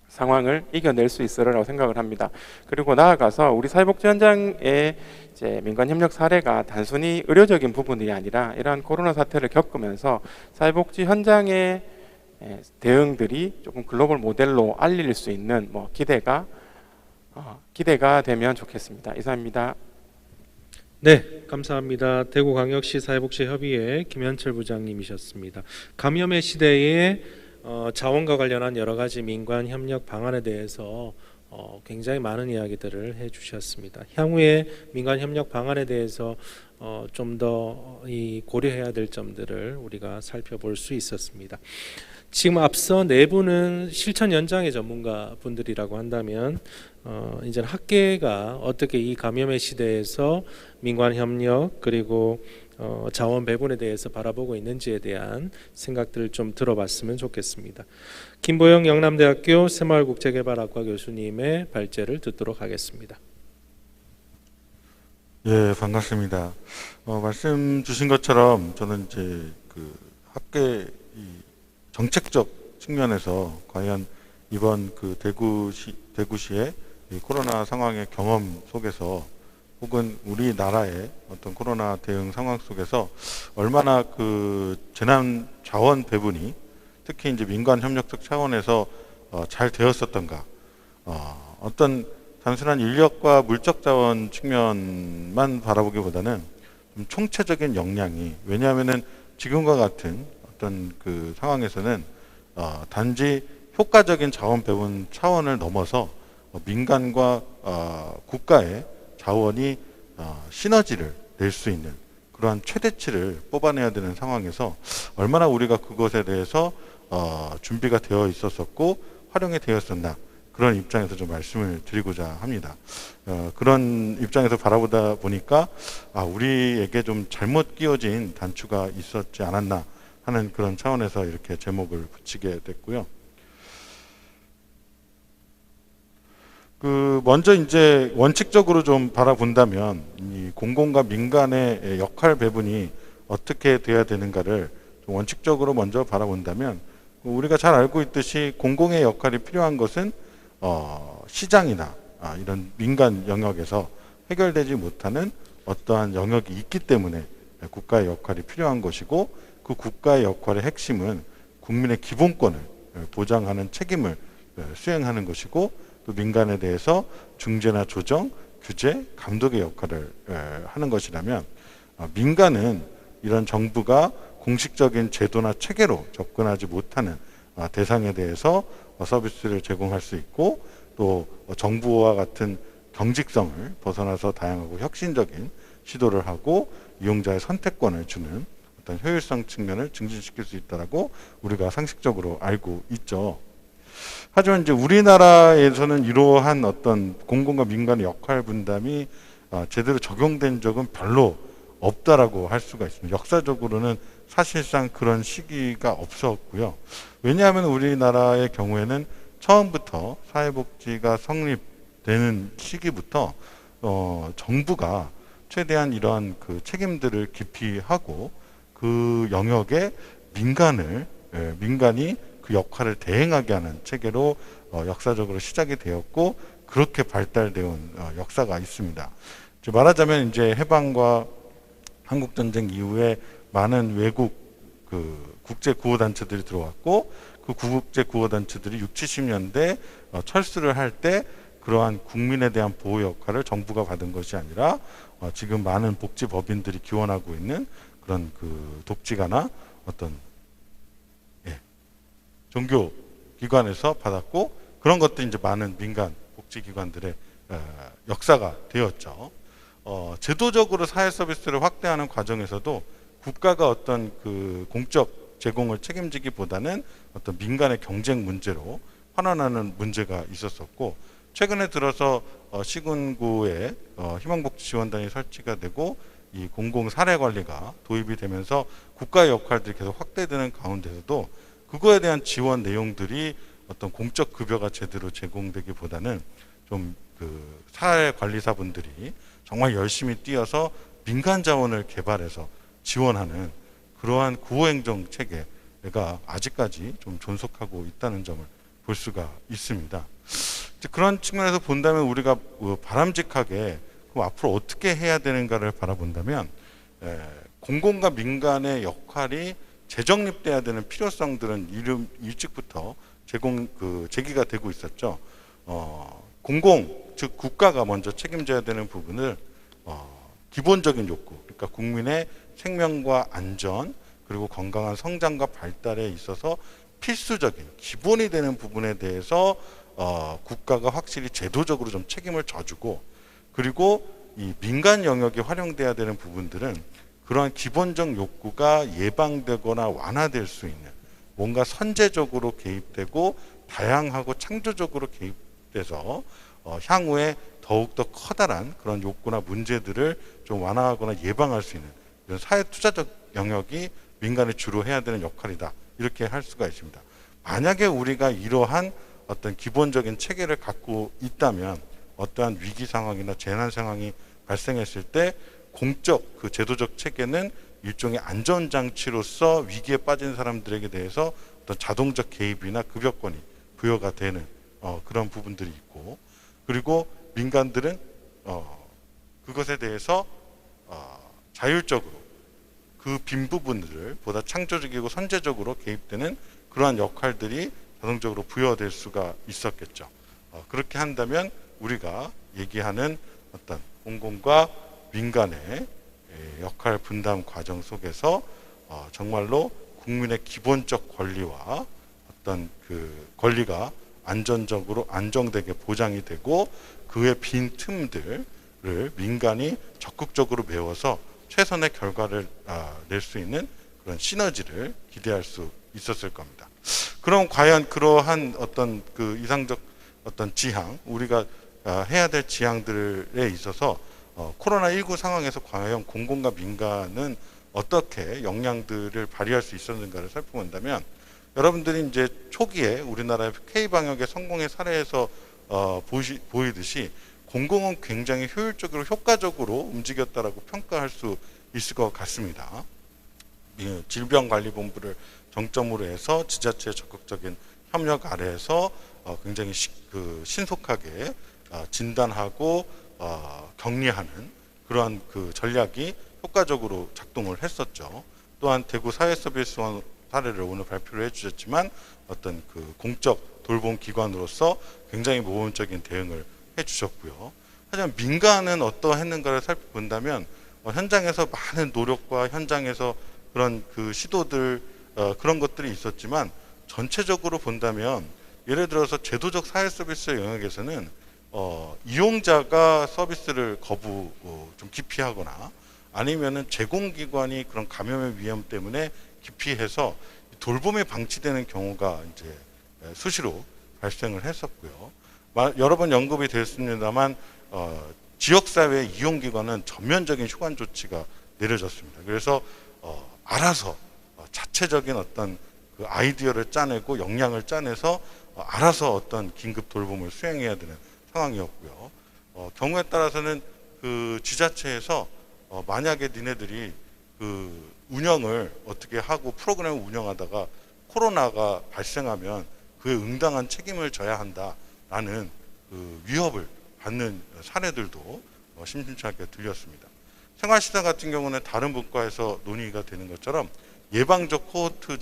상황을 이겨낼 수 있으리라고 생각을 합니다. 그리고 나아가서 우리 사회복지 현장의 이제 민간 협력 사례가 단순히 의료적인 부분이 아니라 이러한 코로나 사태를 겪으면서 사회복지 현장의 대응들이 조금 글로벌 모델로 알릴 수 있는 기대가 되면 좋겠습니다. 이상입니다. 네, 감사합니다. 대구광역시 사회복지협의회 김현철 부장님이셨습니다. 감염의 시대에 자원과 관련한 여러 가지 민관 협력 방안에 대해서 굉장히 많은 이야기들을 해주셨습니다. 향후에 민간 협력 방안에 대해서 좀 더 고려해야 될 점들을 우리가 살펴볼 수 있었습니다. 지금 앞서 네 분은 실천 현장의 전문가 분들이라고 한다면 이제 학계가 어떻게 이 감염의 시대에서 민관 협력 그리고 자원 배분에 대해서 바라보고 있는지에 대한 생각들을 좀 들어봤으면 좋겠습니다. 김보영 영남대학교 새마을국제개발학과 교수님의 발제를 듣도록 하겠습니다. 예, 반갑습니다. 말씀 주신 것처럼 저는 이제 그 학계 정책적 측면에서 과연 이번 그 대구시의 이 코로나 상황의 경험 속에서 혹은 우리나라의 어떤 코로나 대응 상황 속에서 얼마나 그 재난 자원 배분이 특히 이제 민간 협력적 차원에서 잘 되었었던가, 어떤 단순한 인력과 물적 자원 측면만 바라보기보다는 좀 총체적인 역량이, 왜냐하면은 지금과 같은 어떤 그 상황에서는 단지 효과적인 자원 배분 차원을 넘어서 민간과 국가의 자원이 시너지를 낼 수 있는 그러한 최대치를 뽑아내야 되는 상황에서 얼마나 우리가 그것에 대해서 준비가 되어 있었었고 활용이 되었었나, 그런 입장에서 좀 말씀을 드리고자 합니다. 그런 입장에서 바라보다 보니까 우리에게 좀 잘못 끼워진 단추가 있었지 않았나 하는 그런 차원에서 이렇게 제목을 붙이게 됐고요. 먼저 이제 원칙적으로 좀 바라본다면 이 공공과 민간의 역할 배분이 어떻게 돼야 되는가를 좀 원칙적으로 먼저 바라본다면, 우리가 잘 알고 있듯이 공공의 역할이 필요한 것은 시장이나 이런 민간 영역에서 해결되지 못하는 어떠한 영역이 있기 때문에 국가의 역할이 필요한 것이고, 그 국가의 역할의 핵심은 국민의 기본권을 보장하는 책임을 수행하는 것이고, 또 민간에 대해서 중재나 조정 규제, 감독의 역할을 하는 것이라면 민간은 이런 정부가 공식적인 제도나 체계로 접근하지 못하는 대상에 대해서 서비스를 제공할 수 있고 또 정부와 같은 경직성을 벗어나서 다양하고 혁신적인 시도를 하고 이용자의 선택권을 주는 어떤 효율성 측면을 증진시킬 수 있다라고 우리가 상식적으로 알고 있죠. 하지만 이제 우리나라에서는 이러한 어떤 공공과 민간의 역할 분담이 제대로 적용된 적은 별로 없다라고 할 수가 있습니다. 역사적으로는 사실상 그런 시기가 없었고요. 왜냐하면 우리나라의 경우에는 처음부터 사회복지가 성립되는 시기부터 정부가 최대한 이러한 그 책임들을 기피하고 그 영역에 민간이 그 역할을 대행하게 하는 체계로 역사적으로 시작이 되었고 그렇게 발달되어 온 역사가 있습니다. 말하자면 이제 해방과 한국전쟁 이후에 많은 외국 그 국제 구호 단체들이 들어왔고 그 국제 구호 단체들이 60, 70년대 철수를 할 때 그러한 국민에 대한 보호 역할을 정부가 받은 것이 아니라 지금 많은 복지 법인들이 기원하고 있는 그런 그 독지가나 어떤 종교 기관에서 받았고 그런 것들이 이제 많은 민간 복지 기관들의 역사가 되었죠. 제도적으로 사회 서비스를 확대하는 과정에서도 국가가 어떤 그 공적 제공을 책임지기보다는 어떤 민간의 경쟁 문제로 환원하는 문제가 있었었고 최근에 들어서 시군구에 희망복지지원단이 설치가 되고 이 공공 사례 관리가 도입이 되면서 국가의 역할들이 계속 확대되는 가운데서도 그거에 대한 지원 내용들이 어떤 공적 급여가 제대로 제공되기보다는 좀 그 사회 관리사분들이 정말 열심히 뛰어서 민간 자원을 개발해서 지원하는 그러한 구호행정 체계가 아직까지 좀 존속하고 있다는 점을 볼 수가 있습니다. 그런 측면에서 본다면 우리가 바람직하게 그럼 앞으로 어떻게 해야 되는가를 바라본다면 공공과 민간의 역할이 재정립돼야 되는 필요성들은 일찍부터 제기가 되고 있었죠. 공공 즉 국가가 먼저 책임져야 되는 부분을 기본적인 욕구, 그러니까 국민의 생명과 안전 그리고 건강한 성장과 발달에 있어서 필수적인 기본이 되는 부분에 대해서 국가가 확실히 제도적으로 좀 책임을 져주고 그리고 이 민간 영역이 활용돼야 되는 부분들은 그러한 기본적 욕구가 예방되거나 완화될 수 있는 뭔가 선제적으로 개입되고 다양하고 창조적으로 개입돼서 향후에 더욱더 커다란 그런 욕구나 문제들을 좀 완화하거나 예방할 수 있는 이런 사회 투자적 영역이 민간이 주로 해야 되는 역할이다. 이렇게 할 수가 있습니다. 만약에 우리가 이러한 어떤 기본적인 체계를 갖고 있다면 어떠한 위기 상황이나 재난 상황이 발생했을 때 공적 그 제도적 체계는 일종의 안전장치로서 위기에 빠진 사람들에게 대해서 어떤 자동적 개입이나 급여권이 부여가 되는 그런 부분들이 있고 그리고 민간들은 그것에 대해서 자율적으로 그 빈 부분들을 보다 창조적이고 선제적으로 개입되는 그러한 역할들이 자동적으로 부여될 수가 있었겠죠. 그렇게 한다면 우리가 얘기하는 어떤 공공과 민간의 역할 분담 과정 속에서 정말로 국민의 기본적 권리와 어떤 그 권리가 안전적으로 안정되게 보장이 되고 그의 빈 틈들을 민간이 적극적으로 메워서 최선의 결과를 낼 수 있는 그런 시너지를 기대할 수 있었을 겁니다. 그럼 과연 그러한 어떤 그 이상적 어떤 지향, 우리가 해야 될 지향들에 있어서 코로나19 상황에서 과연 공공과 민간은 어떻게 역량들을 발휘할 수 있었는가를 살펴본다면 여러분들이 이제 초기에 우리나라의 K방역의 성공의 사례에서 보이듯이 공공은 굉장히 효율적으로 효과적으로 움직였다라고 평가할 수 있을 것 같습니다. 질병관리본부를 정점으로 해서 지자체의 적극적인 협력 아래에서 굉장히 신속하게 진단하고 격리하는 그러한 그 전략이 효과적으로 작동을 했었죠. 또한 대구 사회서비스원 사례를 오늘 발표를 해주셨지만 어떤 그 공적 돌봄 기관으로서 굉장히 모범적인 대응을 해주셨고요. 하지만 민간은 어떠했는가를 살펴본다면 현장에서 많은 노력과 현장에서 그런 그 시도들 그런 것들이 있었지만 전체적으로 본다면 예를 들어서 제도적 사회 서비스 영역에서는 이용자가 서비스를 거부 좀 기피하거나 아니면은 제공기관이 그런 감염의 위험 때문에 기피해서 돌봄이 방치되는 경우가 이제 수시로 발생을 했었고요. 여러 번 언급이 됐습니다만 지역사회 이용기관은 전면적인 휴관 조치가 내려졌습니다. 그래서 알아서 자체적인 어떤 그 아이디어를 짜내고 역량을 짜내서 알아서 어떤 긴급 돌봄을 수행해야 되는 상황이었고요. 경우에 따라서는 그 지자체에서 만약에 니네들이 그 운영을 어떻게 하고 프로그램을 운영하다가 코로나가 발생하면 그에 응당한 책임을 져야 한다라는 그 위협을 받는 사례들도 심심찮게 들렸습니다. 생활시설 같은 경우는 다른 분과에서 논의가 되는 것처럼 예방적 코호트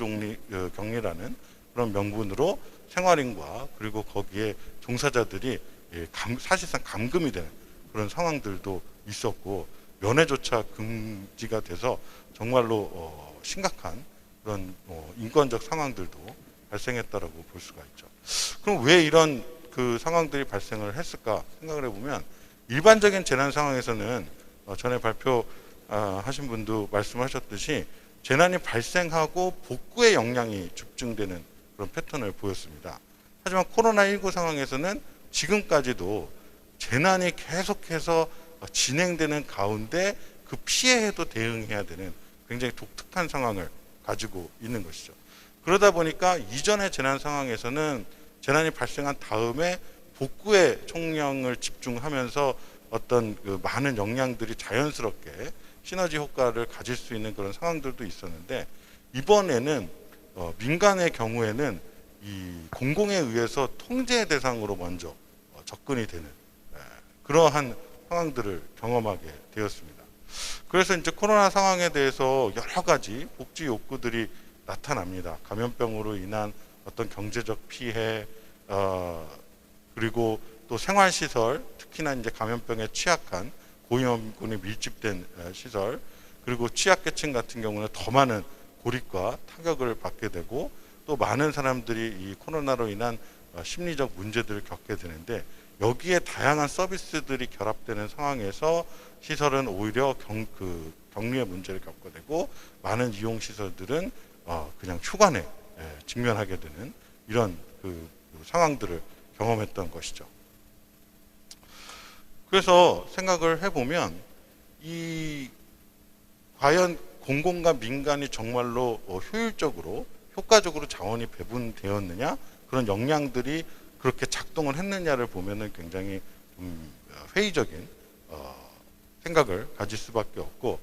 격리라는 그런 명분으로 생활인과 그리고 거기에 종사자들이 사실상 감금이 되는 그런 상황들도 있었고 면회조차 금지가 돼서 정말로 심각한 그런 인권적 상황들도 발생했다라고 볼 수가 있죠. 그럼 왜 이런 그 상황들이 발생을 했을까 생각을 해보면 일반적인 재난 상황에서는 전에 발표하신 분도 말씀하셨듯이 재난이 발생하고 복구의 역량이 집중되는 그런 패턴을 보였습니다. 하지만 코로나19 상황에서는 지금까지도 재난이 계속해서 진행되는 가운데 그 피해에도 대응해야 되는 굉장히 독특한 상황을 가지고 있는 것이죠. 그러다 보니까 이전의 재난 상황에서는 재난이 발생한 다음에 복구에 총력을 집중하면서 어떤 그 많은 역량들이 자연스럽게 시너지 효과를 가질 수 있는 그런 상황들도 있었는데 이번에는 민간의 경우에는 이 공공에 의해서 통제 대상으로 먼저 접근이 되는 그러한 상황들을 경험하게 되었습니다. 그래서 이제 코로나 상황에 대해서 여러 가지 복지 욕구들이 나타납니다. 감염병으로 인한 어떤 경제적 피해, 그리고 또 생활시설, 특히나 이제 감염병에 취약한 고위험군이 밀집된 시설, 그리고 취약계층 같은 경우는 더 많은 고립과 타격을 받게 되고 또 많은 사람들이 이 코로나로 인한 심리적 문제들을 겪게 되는데 여기에 다양한 서비스들이 결합되는 상황에서 시설은 오히려 격리의 문제를 겪게 되고 많은 이용시설들은 그냥 휴관에 직면하게 되는 이런 그 상황들을 경험했던 것이죠. 그래서 생각을 해보면 과연 공공과 민간이 정말로 효율적으로 효과적으로 자원이 배분되었느냐 그런 역량들이 그렇게 작동을 했느냐를 보면은 굉장히 회의적인 생각을 가질 수밖에 없고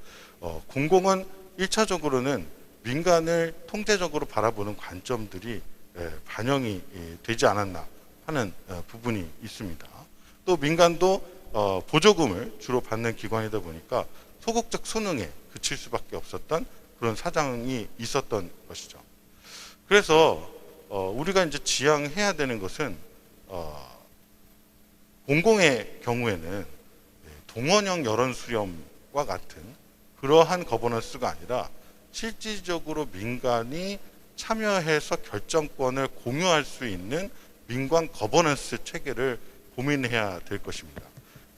공공은 1차적으로는 민간을 통제적으로 바라보는 관점들이 반영이 되지 않았나 하는 부분이 있습니다. 또 민간도 보조금을 주로 받는 기관이다 보니까 소극적 순응에 그칠 수밖에 없었던 그런 사정이 있었던 것이죠. 그래서 우리가 이제 지향해야 되는 것은 공공의 경우에는 동원형 여론 수렴과 같은 그러한 거버넌스가 아니라 실질적으로 민간이 참여해서 결정권을 공유할 수 있는 민관 거버넌스 체계를 고민해야 될 것입니다.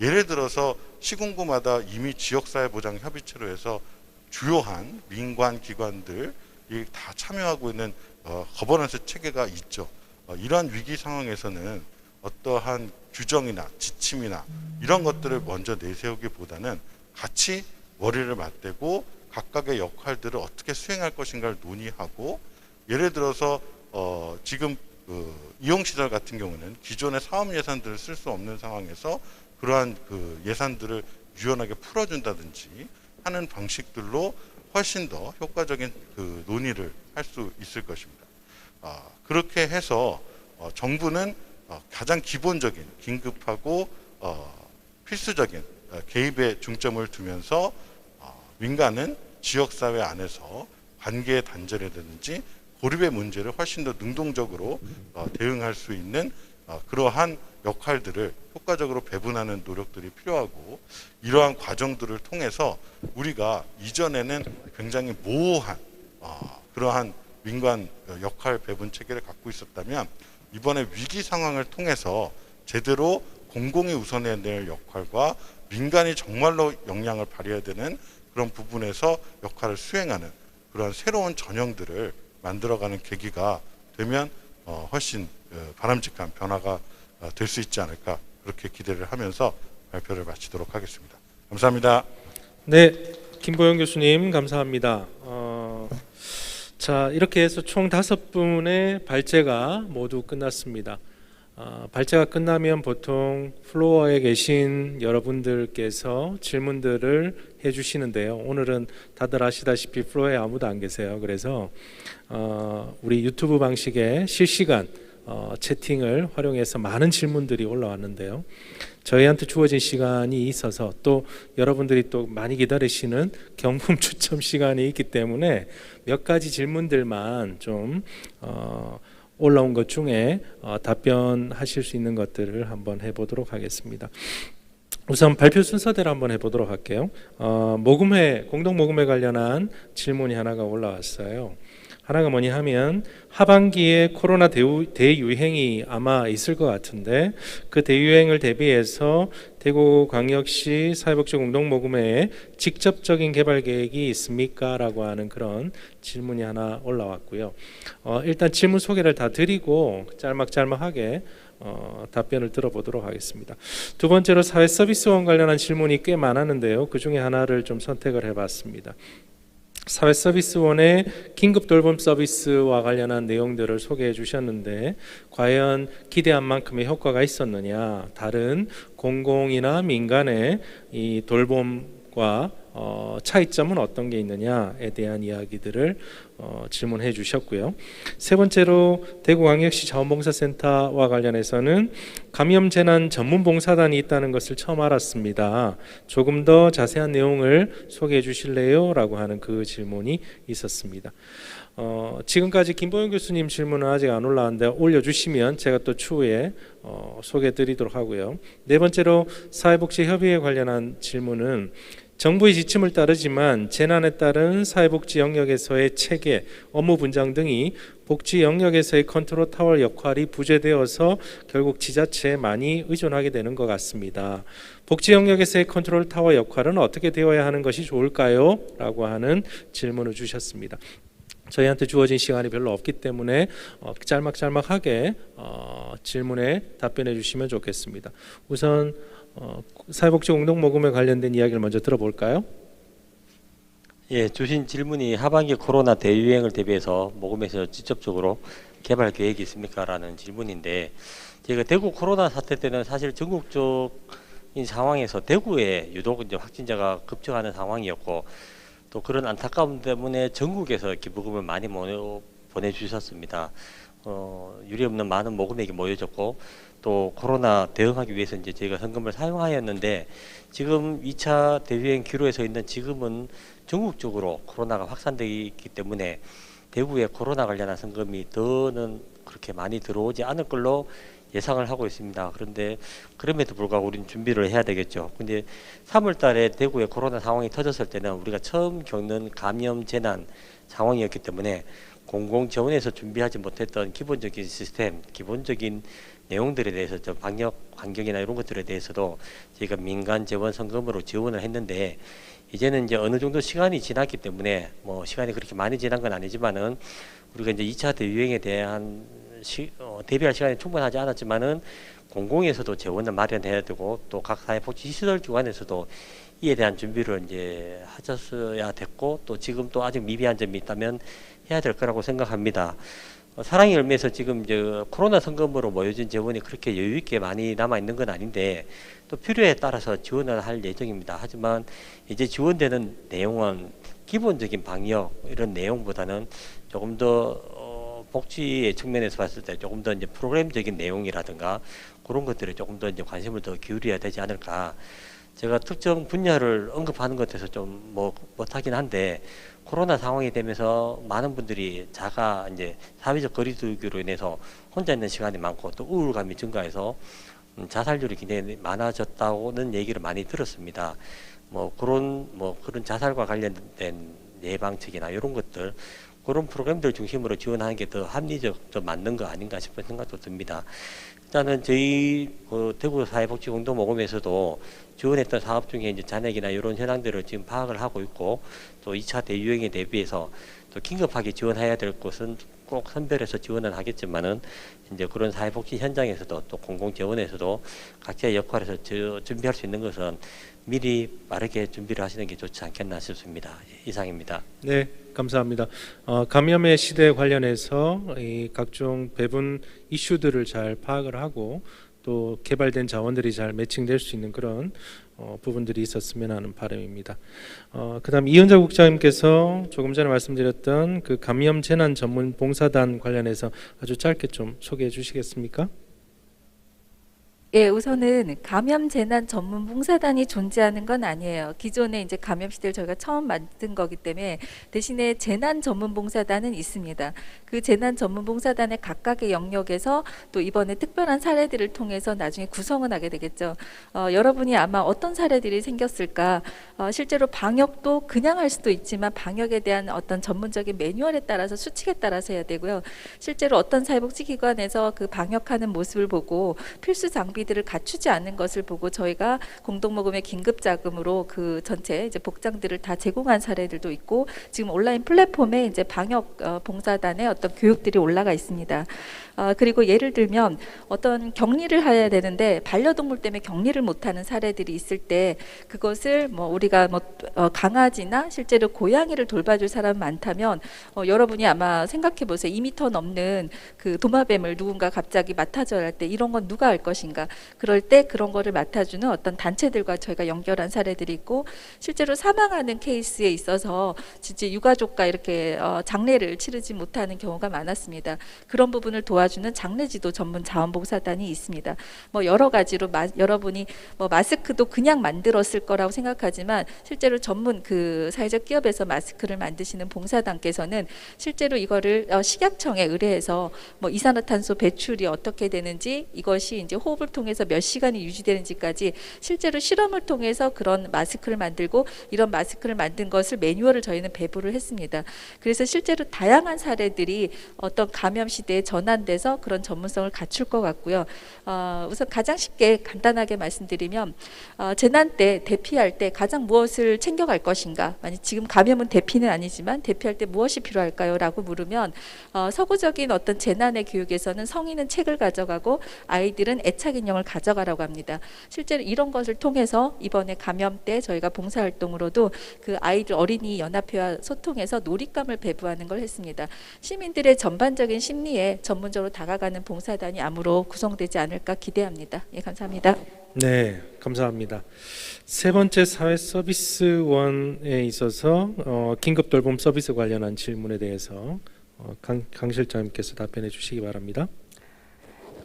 예를 들어서 시군구마다 이미 지역사회보장협의체로 해서 주요한 민관 기관들이 다 참여하고 있는 거버넌스 체계가 있죠. 이러한 위기 상황에서는 어떠한 규정이나 지침이나 이런 것들을 먼저 내세우기보다는 같이 머리를 맞대고 각각의 역할들을 어떻게 수행할 것인가를 논의하고 예를 들어서 지금 이용시설 같은 경우는 기존의 사업 예산들을 쓸 수 없는 상황에서 그러한 그 예산들을 유연하게 풀어준다든지 하는 방식들로 훨씬 더 효과적인 그 논의를 할 수 있을 것입니다. 그렇게 해서 정부는 가장 기본적인 긴급하고 필수적인 개입에 중점을 두면서 민간은 지역사회 안에서 관계 단절이라든지 고립의 문제를 훨씬 더 능동적으로 대응할 수 있는 그러한 역할들을 효과적으로 배분하는 노력들이 필요하고, 이러한 과정들을 통해서 우리가 이전에는 굉장히 모호한 그러한 민관 역할 배분 체계를 갖고 있었다면, 이번에 위기 상황을 통해서 제대로 공공이 우선해야 될 역할과 민간이 정말로 역량을 발휘해야 되는 그런 부분에서 역할을 수행하는 그런 새로운 전형들을 만들어가는 계기가 되면 훨씬 바람직한 변화가 될 수 있지 않을까, 그렇게 기대를 하면서 발표를 마치도록 하겠습니다. 감사합니다. 네, 김보영 교수님 감사합니다. 자, 이렇게 해서 총 5분의 발제가 모두 끝났습니다. 발제가 끝나면 보통 플로어에 계신 여러분들께서 질문들을 해주시는데요. 오늘은 다들 아시다시피 플로어에 아무도 안 계세요. 그래서 우리 유튜브 방식의 실시간 채팅을 활용해서 많은 질문들이 올라왔는데요. 저희한테 주어진 시간이 있어서, 또 여러분들이 또 많이 기다리시는 경품 추첨 시간이 있기 때문에 몇 가지 질문들만 좀 올라온 것 중에 답변하실 수 있는 것들을 한번 해보도록 하겠습니다. 우선 발표 순서대로 한번 해보도록 할게요. 모금회, 공동 모금회 관련한 질문이 하나가 올라왔어요. 하나가 뭐냐 하면, 하반기에 코로나 대유행이 아마 있을 것 같은데, 그 대유행을 대비해서 대구광역시 사회복지 공동모금회에 직접적인 개발 계획이 있습니까? 라고 하는 그런 질문이 하나 올라왔고요. 일단 질문 소개를 다 드리고 짤막짤막하게 답변을 들어보도록 하겠습니다. 두 번째로 사회서비스원 관련한 질문이 꽤 많았는데요. 그 중에 하나를 좀 선택을 해봤습니다. 사회서비스원의 긴급 돌봄 서비스와 관련한 내용들을 소개해 주셨는데, 과연 기대한 만큼의 효과가 있었느냐, 다른 공공이나 민간의 이 돌봄과 차이점은 어떤 게 있느냐에 대한 이야기들을 질문해 주셨고요. 세 번째로 대구광역시 자원봉사센터와 관련해서는 감염재난 전문봉사단이 있다는 것을 처음 알았습니다. 조금 더 자세한 내용을 소개해 주실래요? 라고 하는 그 질문이 있었습니다. 지금까지 김보영 교수님 질문은 아직 안 올라왔는데 올려주시면 제가 또 추후에 소개해 드리도록 하고요. 네 번째로 사회복지협의회 관련한 질문은, 정부의 지침을 따르지만 재난에 따른 사회복지 영역에서의 체계, 업무 분장 등이 복지 영역에서의 컨트롤 타워 역할이 부재되어서 결국 지자체에 많이 의존하게 되는 것 같습니다. 복지 영역에서의 컨트롤 타워 역할은 어떻게 되어야 하는 것이 좋을까요? 라고 하는 질문을 주셨습니다. 저희한테 주어진 시간이 별로 없기 때문에 짤막짤막하게 질문에 답변해 주시면 좋겠습니다. 우선 사회복지 공동모금에 관련된 이야기를 먼저 들어볼까요? 예, 주신 질문이 하반기 코로나 대유행을 대비해서 모금에서 직접적으로 개발 계획이 있습니까? 라는 질문인데, 저희가 대구 코로나 사태 때는 사실 전국적인 상황에서 대구에 유독 이제 확진자가 급증하는 상황이었고, 또 그런 안타까움 때문에 전국에서 기부금을 많이 보내주셨습니다. 유례없는 많은 모금액이 모여졌고, 또 코로나 대응하기 위해서 이제 저희가 현금을 사용하였는데, 지금 2차 대유행 기로에 서 있는 지금은 전국적으로 코로나가 확산되기 있기 때문에 대구에 코로나 관련한 성금이 더는 그렇게 많이 들어오지 않을 걸로 예상을 하고 있습니다. 그런데 그럼에도 불구하고 우리는 준비를 해야 되겠죠. 근데 3월 달에 대구에 코로나 상황이 터졌을 때는 우리가 처음 겪는 감염 재난 상황이었기 때문에 공공 재원에서 준비하지 못했던 기본적인 시스템, 기본적인 내용들에 대해서 좀 방역 환경이나 이런 것들에 대해서도 저희가 민간 재원 성금으로 지원을 했는데, 이제는 이제 어느 정도 시간이 지났기 때문에, 뭐 시간이 그렇게 많이 지난 건 아니지만은 우리가 이제 2차 대유행에 대한 대비할 시간이 충분하지 않았지만은 공공에서도 재원을 마련해야 되고, 또 각 사회복지 시설 기관에서도 이에 대한 준비를 이제 하셨어야 됐고, 또 지금 또 아직 미비한 점이 있다면 해야 될 거라고 생각합니다. 사랑의 열매에서 지금 이제 코로나 성금으로 모여진 재원이 그렇게 여유 있게 많이 남아 있는 건 아닌데, 또 필요에 따라서 지원을 할 예정입니다. 하지만 이제 지원되는 내용은 기본적인 방역 이런 내용보다는 조금 더 복지의 측면에서 봤을 때 조금 더 이제 프로그램적인 내용이라든가 그런 것들에 조금 더 이제 관심을 더 기울여야 되지 않을까. 제가 특정 분야를 언급하는 것에서 좀 못하긴 한데, 코로나 상황이 되면서 많은 분들이 자가 이제 사회적 거리두기로 인해서 혼자 있는 시간이 많고 또 우울감이 증가해서 자살률이 굉장히 많아졌다고는 얘기를 많이 들었습니다. 뭐 그런 자살과 관련된 예방책이나 이런 것들 그런 프로그램들 중심으로 지원하는 게 더 합리적, 더 맞는 거 아닌가 싶은 생각도 듭니다. 일단은 저희 대구 사회복지공동모금에서도 지원했던 사업 중에 이제 잔액이나 이런 현황들을 지금 파악을 하고 있고 또 2차 대유행에 대비해서 또 긴급하게 지원해야 될 것은 꼭 선별해서 지원을 하겠지만은 이제 그런 사회복지 현장에서도 또 공공재원에서도 각자의 역할에서 준비할 수 있는 것은 미리 빠르게 준비를 하시는 게 좋지 않겠나 싶습니다. 이상입니다. 네, 감사합니다. 감염의 시대 관련해서 이 각종 배분 이슈들을 잘 파악을 하고 또 개발된 자원들이 잘 매칭될 수 있는 그런 부분들이 있었으면 하는 바람입니다. 그다음 이은자 국장님께서 조금 전에 말씀드렸던 그 감염 재난 전문 봉사단 관련해서 아주 짧게 좀 소개해 주시겠습니까? 예, 우선은 감염 재난 전문 봉사단이 존재하는 건 아니에요. 기존에 이제 감염 시대를 저희가 처음 만든 거기 때문에 대신에 재난 전문 봉사단은 있습니다. 그 재난 전문 봉사단의 각각의 영역에서 또 이번에 특별한 사례들을 통해서 나중에 구성을 하게 되겠죠. 여러분이 아마 어떤 사례들이 생겼을까? 실제로 방역도 그냥 할 수도 있지만 방역에 대한 어떤 전문적인 매뉴얼에 따라서 수칙에 따라서 해야 되고요. 실제로 어떤 사회복지기관에서 그 방역하는 모습을 보고 필수 장비들을 갖추지 않는 것을 보고 저희가 공동모금의 긴급자금으로 그 전체 이제 복장들을 다 제공한 사례들도 있고 지금 온라인 플랫폼에 이제 방역 봉사단의 어떤 교육들이 올라가 있습니다. 그리고 예를 들면 어떤 격리를 해야 되는데 반려동물 때문에 격리를 못하는 사례들이 있을 때 그것을 뭐 우리가 강아지나 실제로 고양이를 돌봐줄 사람 많다면 여러분이 아마 생각해 보세요. 2m 넘는 그 도마뱀을 누군가 갑자기 맡아줘야 할 때 이런 건 누가 할 것인가? 그럴 때 그런 거를 맡아주는 어떤 단체들과 저희가 연결한 사례들이 있고 실제로 사망하는 케이스에 있어서 진짜 유가족과 이렇게 장례를 치르지 못하는 경우가 많았습니다. 그런 부분을 도와주는 장례지도 전문 자원봉사단이 있습니다. 뭐 여러 가지로 여러분이 뭐 마스크도 그냥 만들었을 거라고 생각하지만 실제로 전문 그 사회적 기업에서 마스크를 만드시는 봉사단께서는 실제로 이거를 식약청에 의뢰해서 뭐 이산화탄소 배출이 어떻게 되는지 이것이 이제 호흡을 통해서 몇 시간이 유지되는지까지 실제로 실험을 통해서 그런 마스크를 만들고 이런 마스크를 만든 것을 매뉴얼을 저희는 배부를 했습니다. 그래서 실제로 다양한 사례들이 어떤 감염 시대에 전환돼서 그런 전문성을 갖출 것 같고요. 우선 가장 쉽게 간단하게 말씀드리면 재난 때 대피할 때 가장 무엇을 챙겨갈 것인가? 만약 지금 감염은 대피는 아니지만 대피할 때 무엇이 필요할까요? 라고 물으면 서구적인 어떤 재난의 교육에서는 성인은 책을 가져가고 아이들은 애착 인형을 가져가라고 합니다. 실제로 이런 것을 통해서 이번에 감염 때 저희가 봉사활동으로도 그 아이들 어린이 연합회와 소통해서 놀잇감을 배부하는 걸 했습니다. 시민들의 전반적인 심리에 전문적으로 다가가는 봉사단이 암으로 구성되지 않을까 기대합니다. 예, 감사합니다. 네, 감사합니다. 세 번째 사회 서비스원에 있어서 긴급 돌봄 서비스 관련한 질문에 대해서 강 실장님께서 답변해 주시기 바랍니다.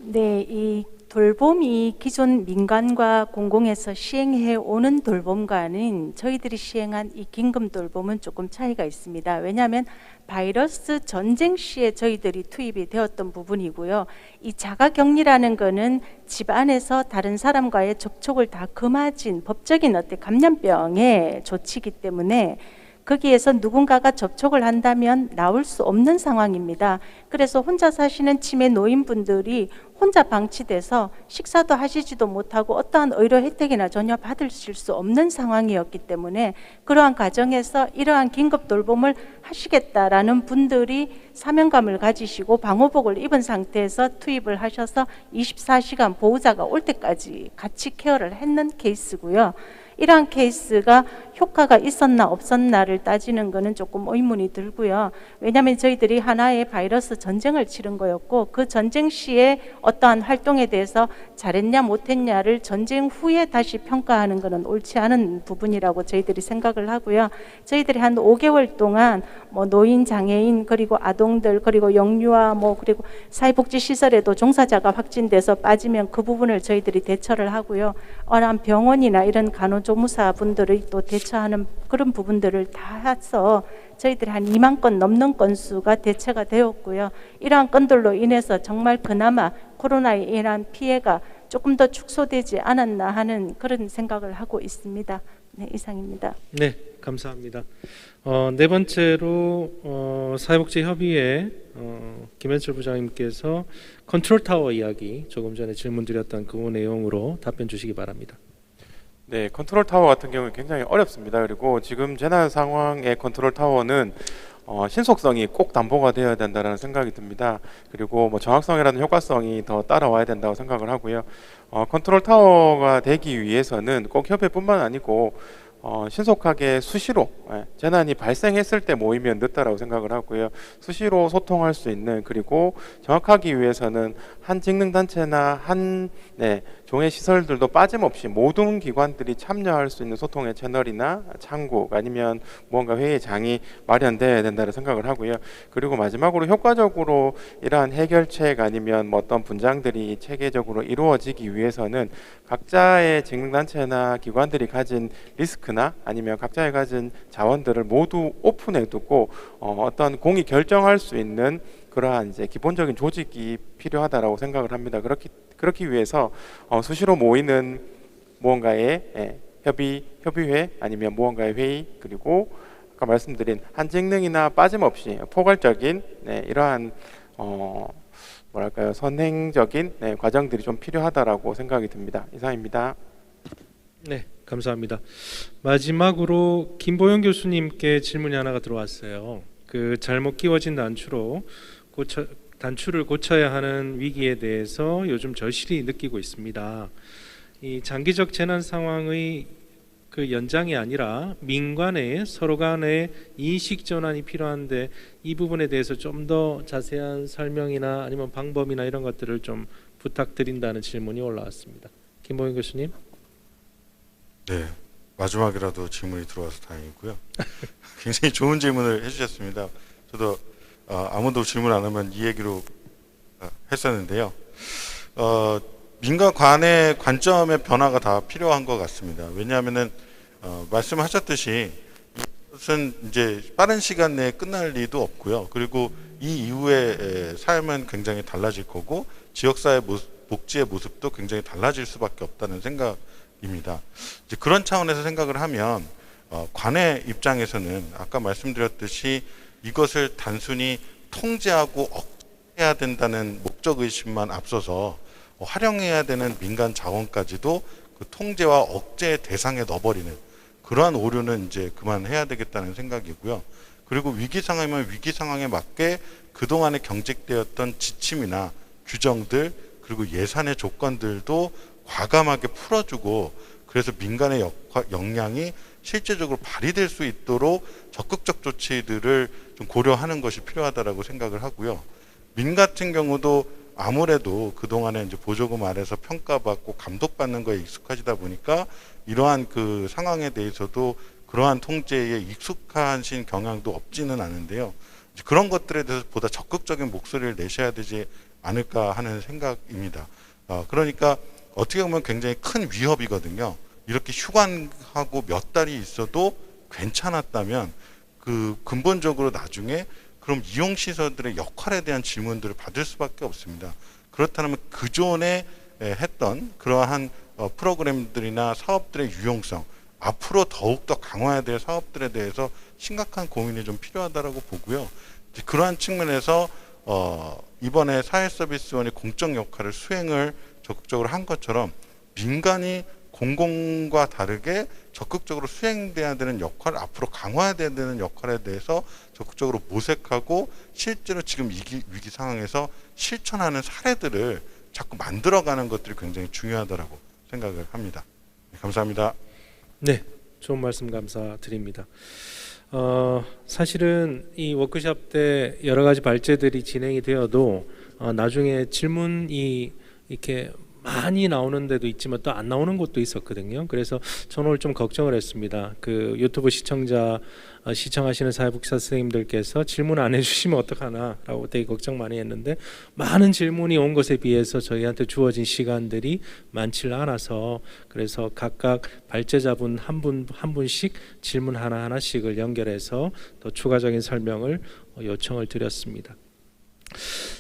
네, 이 돌봄이 기존 민간과 공공에서 시행해 오는 돌봄과는 저희들이 시행한 이 긴급 돌봄은 조금 차이가 있습니다. 왜냐하면 바이러스 전쟁 시에 저희들이 투입이 되었던 부분이고요. 이 자가격리라는 거는 집 안에서 다른 사람과의 접촉을 다 금하진 법적인 어떤 감염병의 조치이기 때문에 거기에서 누군가가 접촉을 한다면 나올 수 없는 상황입니다. 그래서 혼자 사시는 치매 노인분들이 혼자 방치돼서 식사도 하시지도 못하고 어떠한 의료 혜택이나 전혀 받으실 수 없는 상황이었기 때문에 그러한 과정에서 이러한 긴급 돌봄을 하시겠다라는 분들이 사명감을 가지시고 방호복을 입은 상태에서 투입을 하셔서 24시간 보호자가 올 때까지 같이 케어를 했는 케이스고요. 이러한 케이스가 효과가 있었나 없었나를 따지는 것은 조금 의문이 들고요. 왜냐하면 저희들이 하나의 바이러스 전쟁을 치른 거였고 그 전쟁 시에 어떠한 활동에 대해서 잘했냐 못했냐를 전쟁 후에 다시 평가하는 것은 옳지 않은 부분이라고 저희들이 생각을 하고요. 저희들이 한 5개월 동안 뭐 노인, 장애인, 그리고 아동들, 그리고 영유아, 그리고 사회복지시설에도 종사자가 확진돼서 빠지면 그 부분을 저희들이 대처를 하고요. 어떠한 병원이나 이런 간호조무사 분들이 또 대처하는 그런 부분들을 다 해서 저희들이 한 2만 건 넘는 건수가 대체가 되었고요. 이러한 건들로 인해서 정말 그나마 코로나에 인한 피해가 조금 더 축소되지 않았나 하는 그런 생각을 하고 있습니다. 네, 이상입니다. 네, 감사합니다. 네 번째로 사회복지협의회 김현철 부장님께서 컨트롤 타워 이야기 조금 전에 질문 드렸던 그 내용으로 답변 주시기 바랍니다. 네, 컨트롤 타워 같은 경우는 굉장히 어렵습니다. 그리고 지금 재난 상황의 컨트롤 타워는 신속성이 꼭 담보가 되어야 된다는 생각이 듭니다. 그리고 뭐 정확성이라든 효과성이 더 따라와야 된다고 생각을 하고요. 컨트롤 타워가 되기 위해서는 꼭 협회뿐만 아니고 신속하게 수시로 재난이 발생했을 때 모이면 늦다라고 생각을 하고요. 수시로 소통할 수 있는, 그리고 정확하기 위해서는 한 직능단체나 한 종의 시설들도 빠짐없이 모든 기관들이 참여할 수 있는 소통의 채널이나 창국 아니면 무언가 회의장이 마련돼야 된다는 생각을 하고요. 그리고 마지막으로 효과적으로 이러한 해결책 아니면 뭐 어떤 분장들이 체계적으로 이루어지기 위해서는 각자의 직능단체나 기관들이 가진 리스크나 아니면 각자의 가진 자원들을 모두 오픈해 두고 어떤 공이 결정할 수 있는 그러한 이제 기본적인 조직이 필요하다라고 생각을 합니다. 그렇기 위해서 수시로 모이는 무언가의 협의회 아니면 무언가의 회의, 그리고 아까 말씀드린 한 직능이나 빠짐없이 포괄적인 이러한 선행적인 과정들이 좀 필요하다라고 생각이 듭니다. 이상입니다. 네, 감사합니다. 마지막으로 김보영 교수님께 질문이 하나가 들어왔어요. 그 잘못 끼워진 단추를 고쳐야 하는 위기에 대해서 요즘 절실히 느끼고 있습니다. 이 장기적 재난 상황의 그 연장이 아니라 민간의 서로 간의 인식 전환이 필요한데 이 부분에 대해서 좀 더 자세한 설명이나 아니면 방법이나 이런 것들을 좀 부탁드린다는 질문이 올라왔습니다. 김보영 교수님. 네, 마지막이라도 질문이 들어와서 다행이고요. 굉장히 좋은 질문을 해주셨습니다. 저도 아무도 질문 안 하면 이 얘기로 했었는데요. 민간 관의 관점의 변화가 다 필요한 것 같습니다. 왜냐하면은 말씀하셨듯이 이것은 이제 빠른 시간 내에 끝날 리도 없고요. 그리고 이 이후에 삶은 굉장히 달라질 거고 지역사회 복지의 모습도 굉장히 달라질 수밖에 없다는 생각입니다. 이제 그런 차원에서 생각을 하면 관의 입장에서는 아까 말씀드렸듯이 이것을 단순히 통제하고 억제해야 된다는 목적의식만 앞서서 활용해야 되는 민간 자원까지도 그 통제와 억제의 대상에 넣어버리는 그러한 오류는 이제 그만해야 되겠다는 생각이고요. 그리고 위기 상황이면 위기 상황에 맞게 그동안에 경직되었던 지침이나 규정들 그리고 예산의 조건들도 과감하게 풀어주고 그래서 민간의 역량이 실제적으로 발휘될 수 있도록 적극적 조치들을 좀 고려하는 것이 필요하다라고 생각을 하고요. 민 같은 경우도 아무래도 그동안에 이제 보조금 아래서 평가받고 감독받는 거에 익숙하시다 보니까 이러한 그 상황에 대해서도 그러한 통제에 익숙하신 경향도 없지는 않은데요. 그런 것들에 대해서 보다 적극적인 목소리를 내셔야 되지 않을까 하는 생각입니다. 그러니까 어떻게 보면 굉장히 큰 위협이거든요. 이렇게 휴관하고 몇 달이 있어도 괜찮았다면 그 근본적으로 나중에 그럼 이용시설들의 역할에 대한 질문들을 받을 수밖에 없습니다. 그렇다면 그전에 했던 그러한 프로그램들이나 사업들의 유용성 앞으로 더욱더 강화해야 될 사업들에 대해서 심각한 고민이 좀 필요하다고 보고요. 그러한 측면에서 이번에 사회서비스원이 공적 역할을 수행을 적극적으로 한 것처럼 민간이 공공과 다르게 적극적으로 수행돼야 되는 역할, 앞으로 강화해야 되는 역할에 대해서 적극적으로 모색하고 실제로 지금 위기 상황에서 실천하는 사례들을 자꾸 만들어가는 것들이 굉장히 중요하다고 생각을 합니다. 네, 감사합니다. 네, 좋은 말씀 감사드립니다. 사실은 이 워크숍 때 여러 가지 발제들이 진행이 되어도 나중에 질문이 이렇게 많이 나오는 데도 있지만 또 안 나오는 곳도 있었거든요. 그래서 저는 오늘 좀 걱정을 했습니다. 그 유튜브 시청하시는 사회복지사 선생님들께서 질문 안 해주시면 어떡하나라고 되게 걱정 많이 했는데, 많은 질문이 온 것에 비해서 저희한테 주어진 시간들이 많지 않아서, 그래서 각각 발제자분 한 분씩 질문 하나씩을 연결해서 더 추가적인 설명을 요청을 드렸습니다.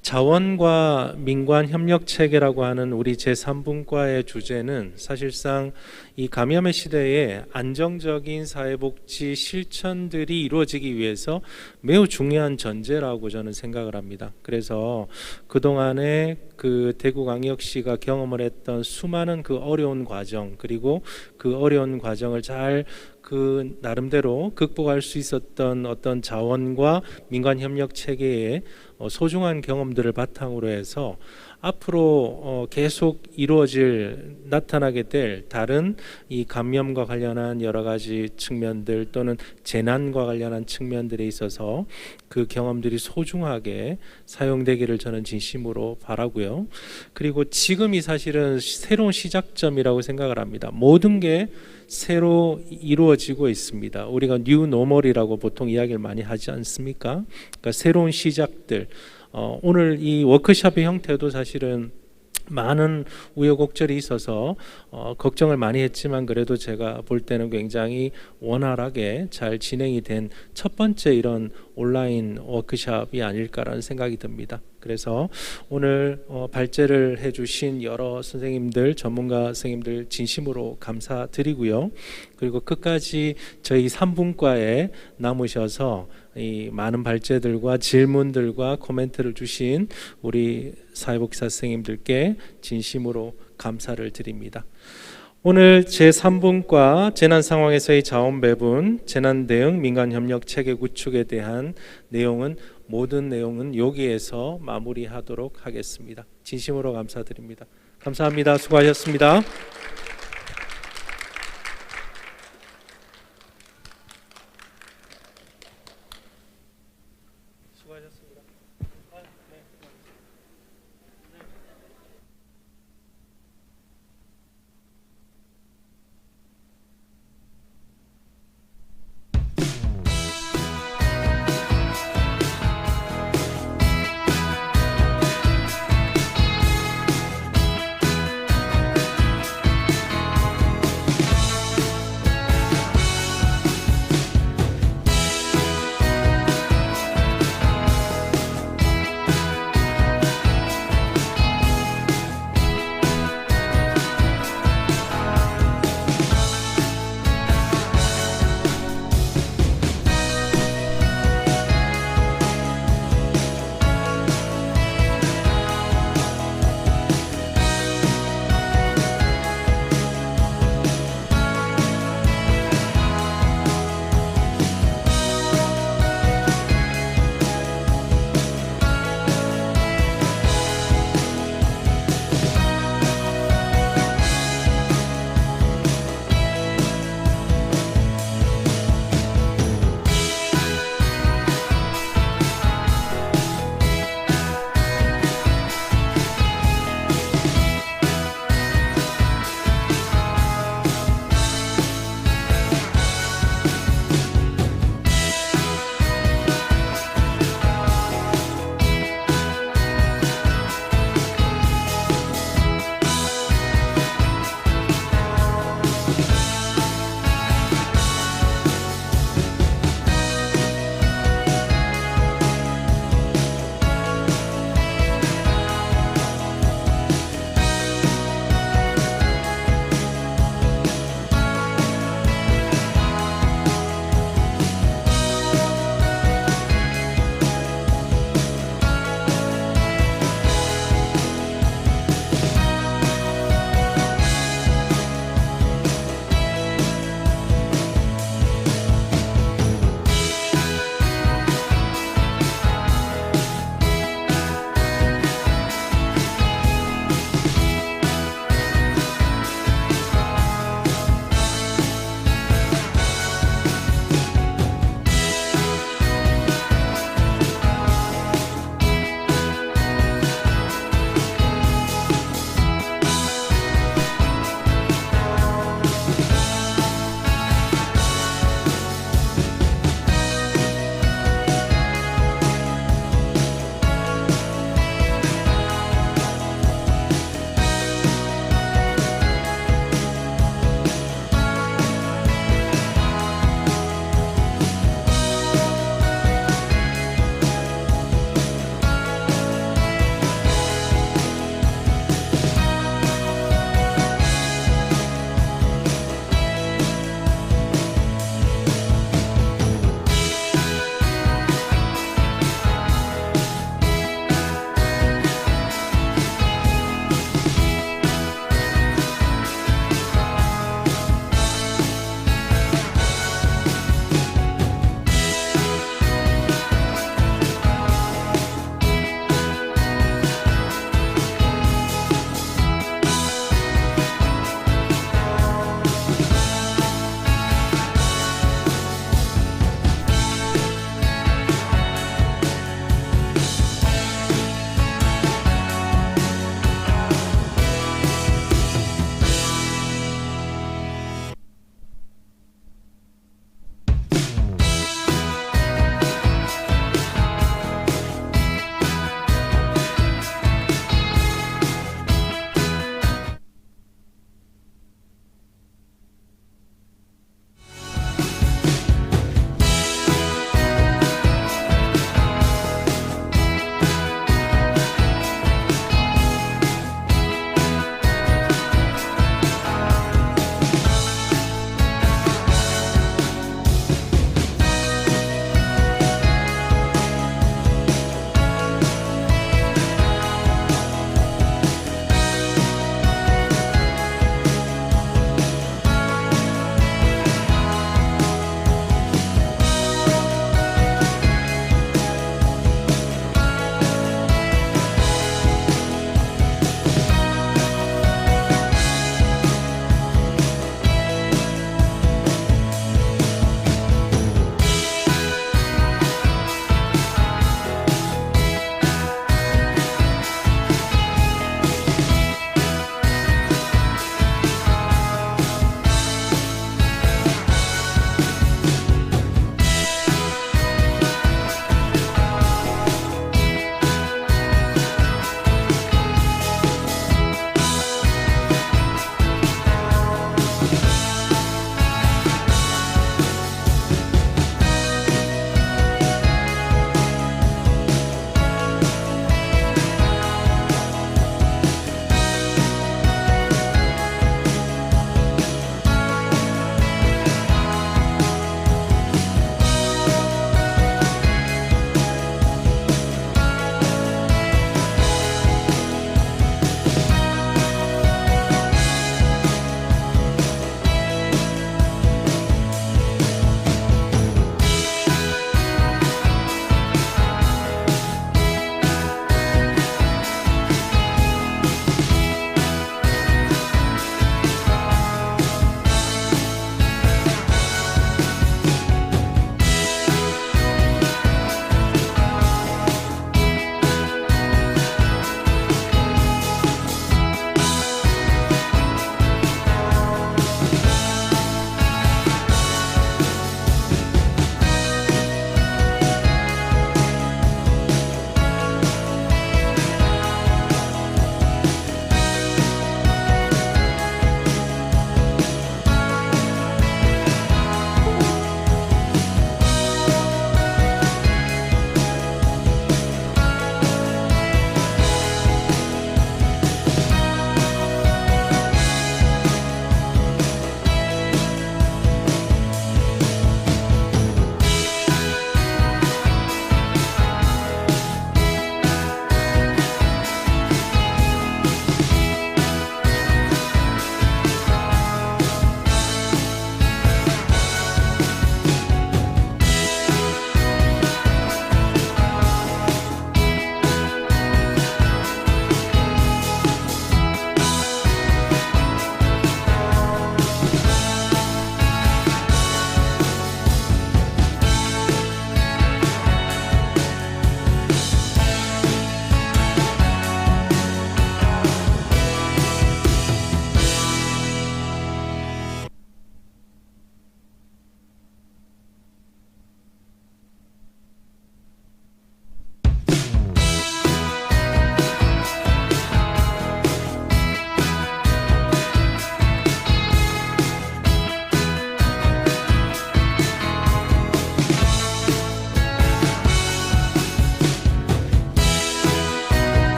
자원과 민관 협력 체계라고 하는 우리 제3분과의 주제는 사실상 이 감염의 시대에 안정적인 사회복지 실천들이 이루어지기 위해서 매우 중요한 전제라고 저는 생각을 합니다. 그래서 그동안에 그 대구광역시가 경험을 했던 수많은 그 어려운 과정, 그리고 그 어려운 과정을 잘 그 나름대로 극복할 수 있었던 어떤 자원과 민관 협력 체계의 소중한 경험들을 바탕으로 해서 앞으로 계속 나타나게 될 다른 이 감염과 관련한 여러 가지 측면들, 또는 재난과 관련한 측면들에 있어서 그 경험들이 소중하게 사용되기를 저는 진심으로 바라고요. 그리고 지금이 사실은 새로운 시작점이라고 생각을 합니다. 모든 게 새로 이루어지고 있습니다. 우리가 뉴 노멀이라고 보통 이야기를 많이 하지 않습니까? 그러니까 새로운 시작들. 오늘 이 워크숍의 형태도 사실은 많은 우여곡절이 있어서 걱정을 많이 했지만, 그래도 제가 볼 때는 굉장히 원활하게 잘 진행이 된 첫 번째 이런 온라인 워크숍이 아닐까라는 생각이 듭니다. 그래서 오늘 발제를 해주신 여러 선생님들, 전문가 선생님들 진심으로 감사드리고요. 그리고 끝까지 저희 3분과에 남으셔서 이 많은 발제들과 질문들과 코멘트를 주신 우리 사회복지사 선생님들께 진심으로 감사를 드립니다. 오늘 제3분과 재난 상황에서의 자원 배분, 재난 대응, 민간 협력 체계 구축에 대한 모든 내용은 여기에서 마무리하도록 하겠습니다. 진심으로 감사드립니다. 감사합니다. 수고하셨습니다. 수고하셨습니다.